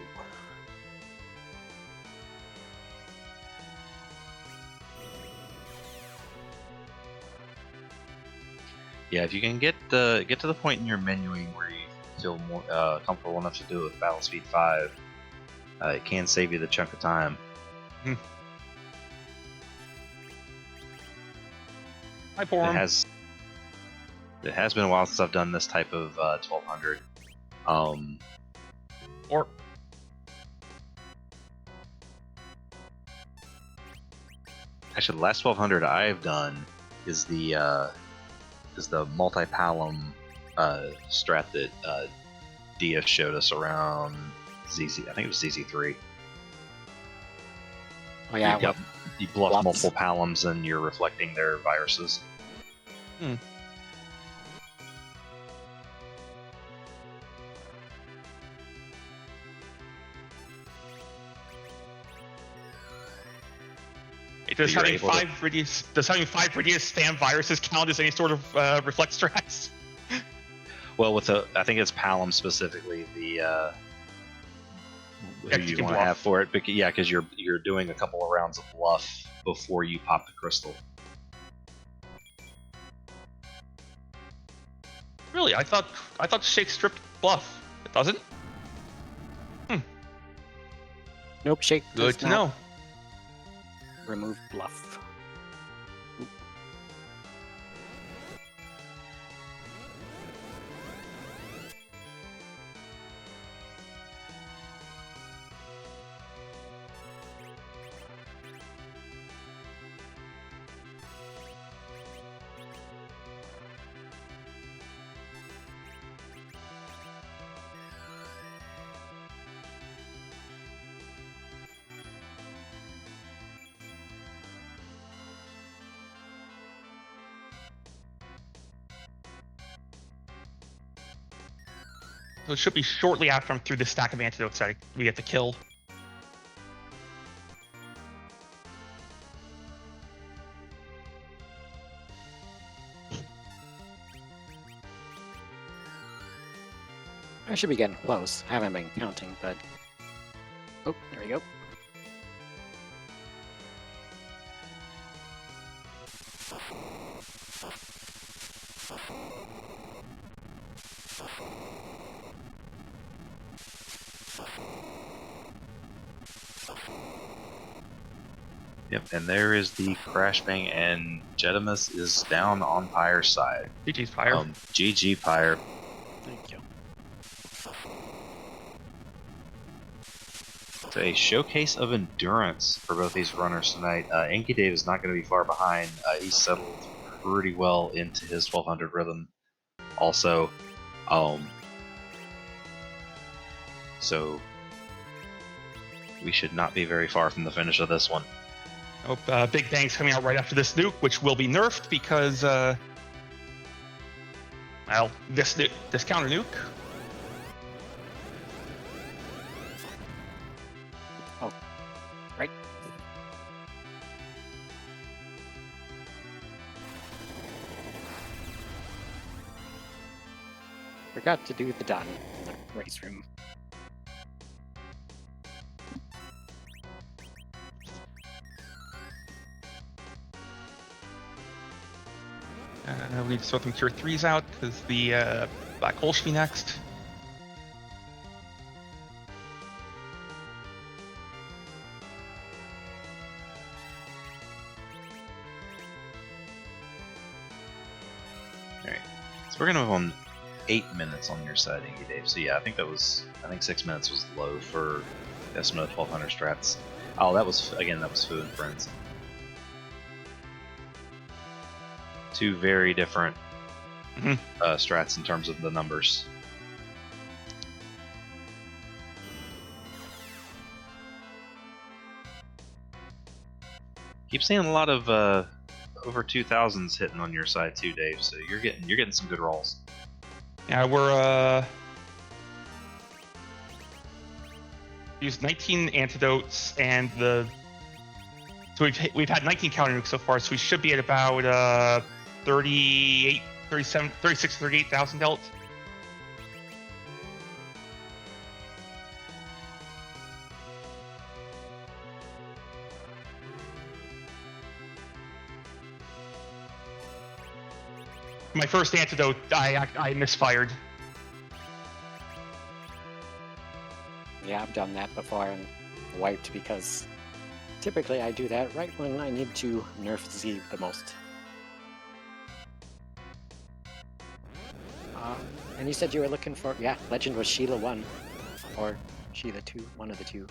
Yeah, if you can get to the point in your menuing where you feel more comfortable enough to do it with battle speed 5, it can save you the chunk of time. Hi, Forum. It has been a while since I've done this type of 1200. Or Actually, the last 1200 I've done is the multi-palum strat that DS showed us around ZZ. I think it was ZZ3. Oh yeah, You bluff bluffs. multiple palums and you're reflecting their viruses. does You're having able to- 5 Rydia's spam viruses count as any sort of reflect strats? Well, I think it's palum specifically the who Yeah, you you can want to bluff. have for it. Because you're doing a couple of rounds of bluff before you pop the crystal. Really? I thought Shake stripped bluff. It doesn't? Nope, Shake Good does to not know. remove bluff. Oop. So it should be shortly after I'm through the stack of antidotes that we get the kill. I should be getting close. I haven't been counting, but... Oh, there we go. Yep, and there is the crash bang, and Jetimus is down on Pyre's side. GG's Pyre. GG Pyre. Thank you. So a showcase of endurance for both these runners tonight. Anki Dave is not going to be far behind. He's settled pretty well into his 1200 rhythm also. So we should not be very far from the finish of this one. Oh, Big Bang's coming out right after this nuke, which will be nerfed because, well, this counter nuke. Oh, right. Forgot to do the done in the race room. We need to sort them Cure 3s out because the Black Hole should be next. Alright, so we're going to move on 8 minutes on your side, Anki Dave. So yeah, I think 6 minutes was low for Estimate 1200 strats. Oh, that was Foo and Friends. Two very different strats in terms of the numbers. Keep seeing a lot of over 2000s hitting on your side too, Dave. So you're getting some good rolls. Yeah, we're used 19 antidotes and so we've had 19 counter nukes so far, so we should be at about 38,000 dealt. My first antidote, I misfired. Yeah, I've done that before and wiped because typically I do that right when I need to nerf Z the most. And you said you were looking for, yeah, Legend was Sheila 1 or Sheila 2, one of the two.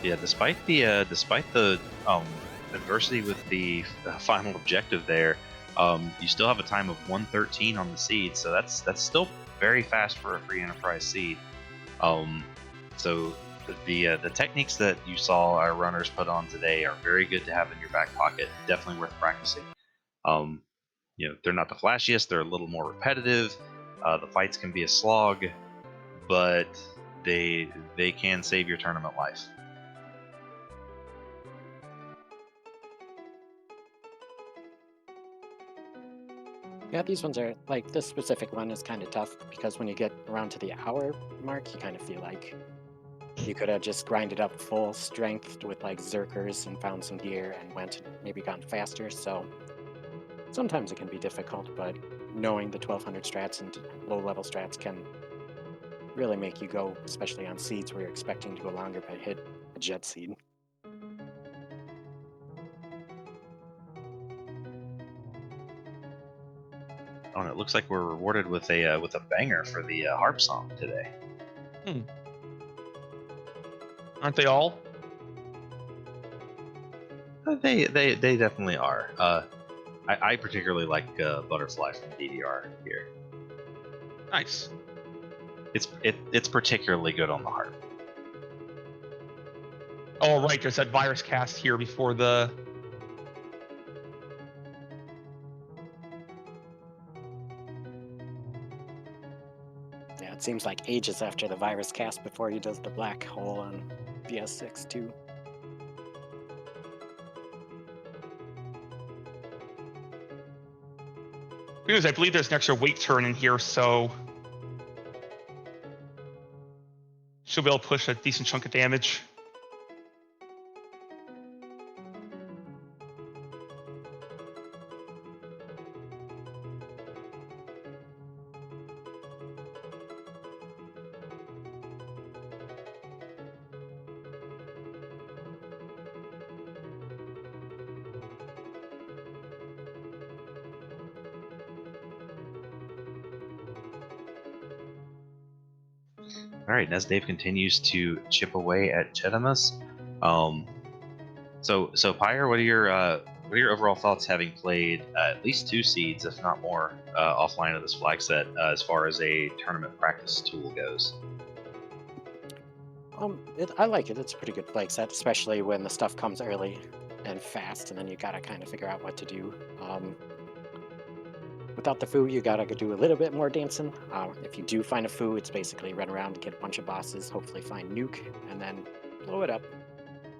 Yeah, despite the adversity with the final objective there, you still have a time of 113 on the seed, so that's still very fast for a free enterprise seed. So the techniques that you saw our runners put on today are very good to have in your back pocket. Definitely worth practicing. They're not the flashiest; they're a little more repetitive. The fights can be a slog, but they can save your tournament life. Yeah, these ones are, like, this specific one is kind of tough because when you get around to the hour mark, you kind of feel like you could have just grinded up full strength with, like, Zerkers and found some gear and went and maybe gone faster, so sometimes it can be difficult, but knowing the 1200 strats and low-level strats can really make you go, especially on seeds where you're expecting to go longer by hit a jet seed. Oh, and it looks like we're rewarded with a banger for the harp song today. Aren't they all? They definitely are. I particularly like Butterfly from DDR here. Nice. It's particularly good on the harp. Oh, right. There's that virus cast here before the. Yeah, it seems like ages after the virus cast before he does the black hole on BS6 too. Good news, I believe there's an extra weight turn in here, so she'll be able to push a decent chunk of damage. All right, and as Dave continues to chip away at Chetimus, so Pyre, what are your overall thoughts, having played at least 2 seeds, if not more, offline of this flag set, as far as a tournament practice tool goes? I like it. It's a pretty good flag set, especially when the stuff comes early and fast, and then you gotta kind of figure out what to do. Without the foo, you gotta do a little bit more dancing. If you do find a foo, it's basically run around and get a bunch of bosses, hopefully find nuke, and then blow it up.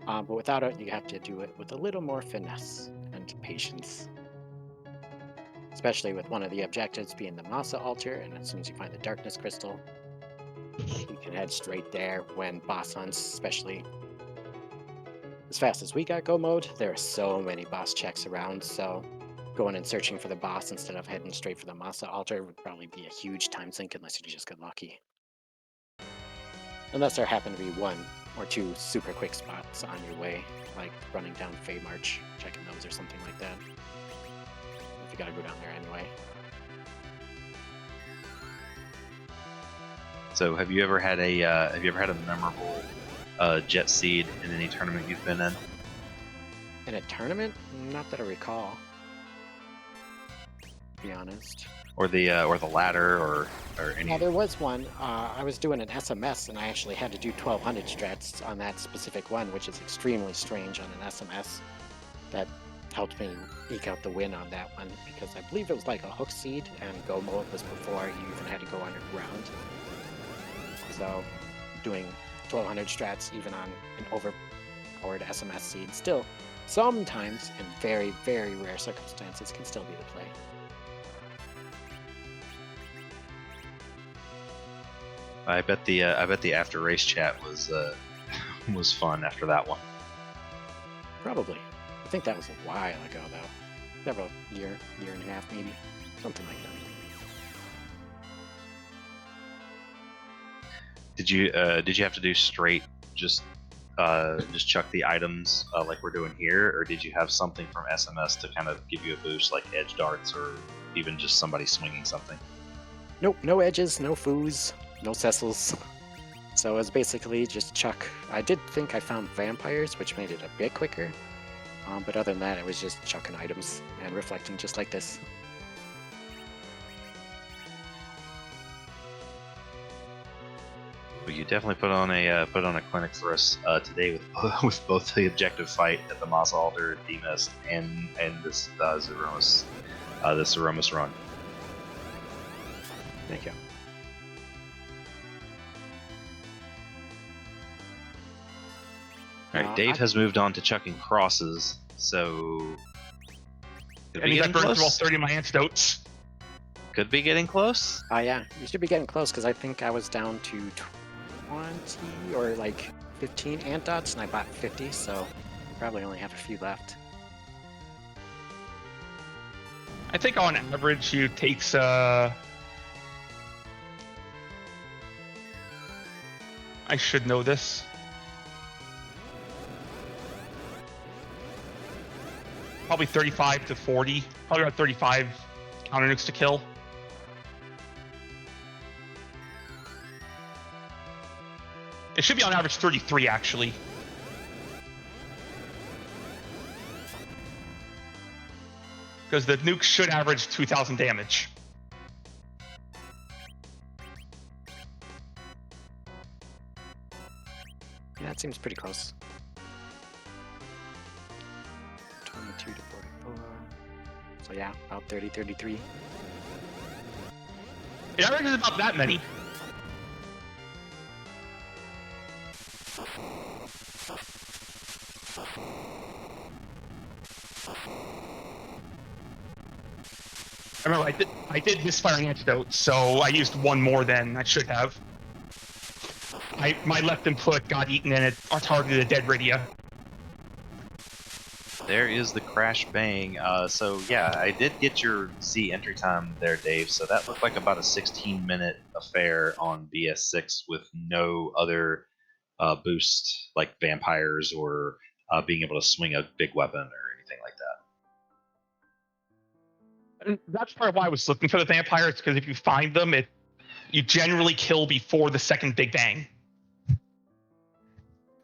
But without it, you have to do it with a little more finesse and patience. Especially with one of the objectives being the Masa altar, and as soon as you find the darkness crystal, you can head straight there when boss hunts, especially as fast as we got go mode. There are so many boss checks around, so going and searching for the boss instead of heading straight for the Masa altar would probably be a huge time sink unless you just get lucky. Unless there happen to be 1 or 2 super quick spots on your way, like running down Fey March, checking those or something like that. If you gotta go down there anyway. So, have you ever had a memorable jet seed in any tournament you've been in? In a tournament? Not that I recall. To be honest. Or the ladder, or any? Yeah, there was one. I was doing an SMS, and I actually had to do 1200 strats on that specific one, which is extremely strange on an SMS. That helped me eke out the win on that one, because I believe it was like a hook seed, and go mode was before you even had to go underground. So, doing 1200 strats even on an overpowered SMS seed, still, sometimes, in very, very rare circumstances, can still be the play. I bet the after race chat was was fun after that one. Probably. I think that was a while ago, though. Several year and a half, maybe, something like that. Did you have to do straight just chuck the items like we're doing here, or did you have something from SMS to kind of give you a boost, like edge darts, or even just somebody swinging something? Nope, no edges, no foos, no Cecils. So it was basically just chuck. I did think I found vampires, which made it a bit quicker. But other than that, it was just chucking items and reflecting just like this. But you definitely put on a clinic for us today with both the objective fight at the Masa altar, Demist, and this Zeromus run. Thank you. All right, Dave has moved on to chucking crosses, so could I be think I getting burned through all close. 30 of my antidotes. Could be getting close. Yeah, you should be getting close, because I think I was down to 20 or like 15 antidotes, and I bought 50, so probably only have a few left. I think on average you takes I should know this. Probably 35 to 40. Probably about 35 counter nukes to kill. It should be on average 33 actually. Because the nukes should average 2,000 damage. Yeah, it seems pretty close. 22 to 44. So yeah, about 30, 33. It averages about that many. remember I did misfire an antidote, so I used one more than I should have. My left input got eaten and it targeted a dead radio. There is the crash bang. So yeah, I did get your Z entry time there, Dave. So that looked like about a 16-minute affair on BS6 with no other boost like vampires or being able to swing a big weapon or anything like that. And that's part of why I was looking for the vampires, because if you find them, you generally kill before the second Big Bang.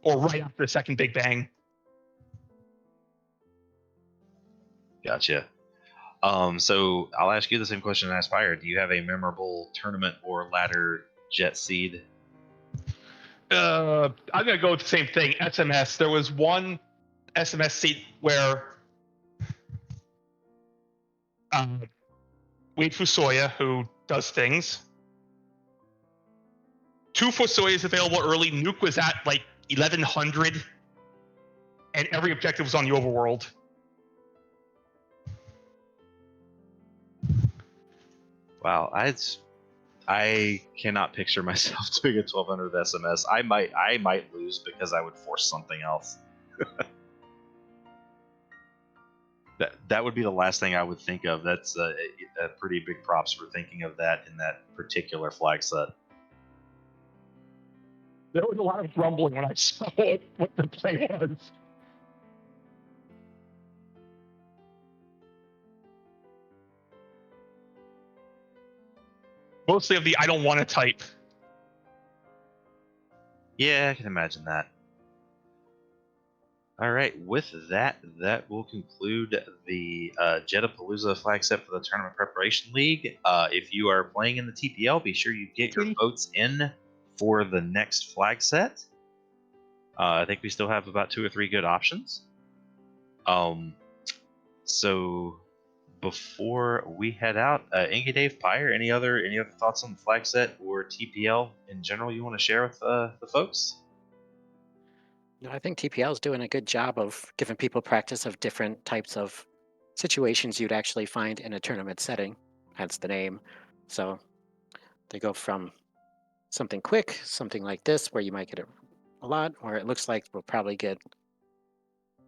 Or right after the second Big Bang. Gotcha. So I'll ask you the same question I asked Fire. Do you have a memorable tournament or ladder jet seed? I'm gonna go with the same thing. SMS. There was one SMS seat where Wade Fusoya, who does things. 2 Fusoyas available early. Nuke was at like 1100, and every objective was on the overworld. Wow, I cannot picture myself doing a 1200 SMS. I might lose because I would force something else. That would be the last thing I would think of. That's a pretty big props for thinking of that in that particular flag set. There was a lot of grumbling when I saw what the play was. Mostly of the I don't want to type. Yeah, I can imagine that. All right, with that, that will conclude the Jet-a-Palooza flag set for the Tournament Preparation League. If you are playing in the TPL, be sure you get your votes in for the next flag set. I think we still have about 2 or 3 good options. So before we head out, Ingy, Dave, Pyre, any other thoughts on the flag set or TPL in general you want to share with the folks? No, I think TPL is doing a good job of giving people practice of different types of situations you'd actually find in a tournament setting, hence the name. So they go from something quick, something like this, where you might get it a lot, or it looks like we'll probably get,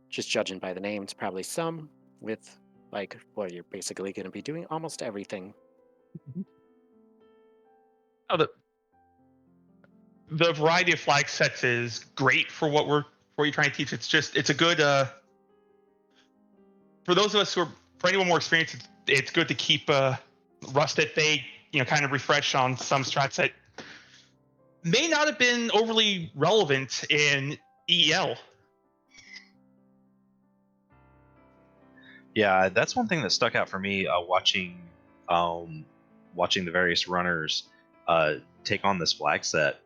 just judging by the names, probably some with like, well, you're basically going to be doing almost everything. Oh, the variety of flag sets is great for what you're trying to teach. It's a good for those of us for anyone more experienced, it's good to keep Rust at bay, kind of refresh on some strats that may not have been overly relevant in EEL. Yeah, that's one thing that stuck out for me watching the various runners take on this flag set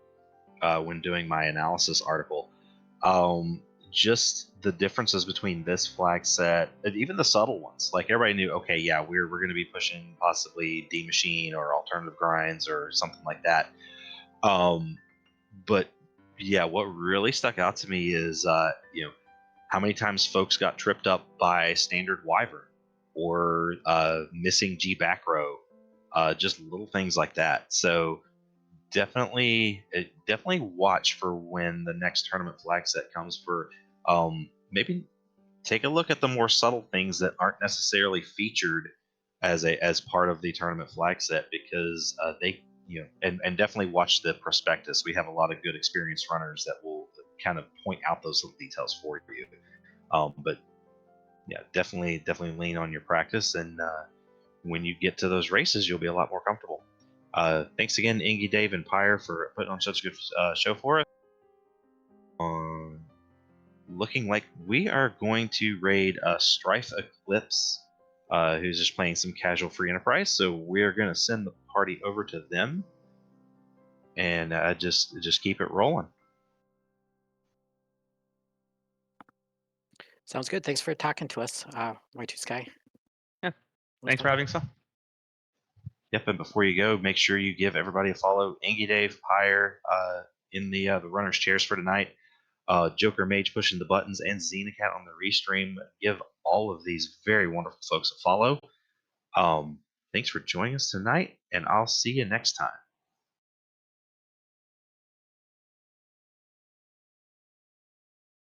when doing my analysis article. Just the differences between this flag set and even the subtle ones. Like everybody knew, okay, yeah, we're going to be pushing possibly D Machine or alternative grinds or something like that. But yeah, what really stuck out to me is how many times folks got tripped up by standard Wyvern or missing G back row, just little things like that. So definitely watch for when the next tournament flag set comes for maybe take a look at the more subtle things that aren't necessarily featured as part of the tournament flag set, because they and definitely watch the prospectus. We have a lot of good experienced runners that will kind of point out those little details for you. But yeah, definitely lean on your practice, and when you get to those races, you'll be a lot more comfortable. Thanks again, Ingy, Dave, and Pyre for putting on such a good show for us. Looking like we are going to raid Strife Eclipse, who's just playing some casual free enterprise. So we're going to send the party over to them, and just keep it rolling. Sounds good. Thanks for talking to us, Y2 Sky. Yeah. Thanks for having us. Yep, and before you go, make sure you give everybody a follow. Ingy, Dave, Pyre in the runner's chairs for tonight. Joker Mage pushing the buttons, and Xenacat on the restream. Give all of these very wonderful folks a follow. Thanks for joining us tonight, and I'll see you next time.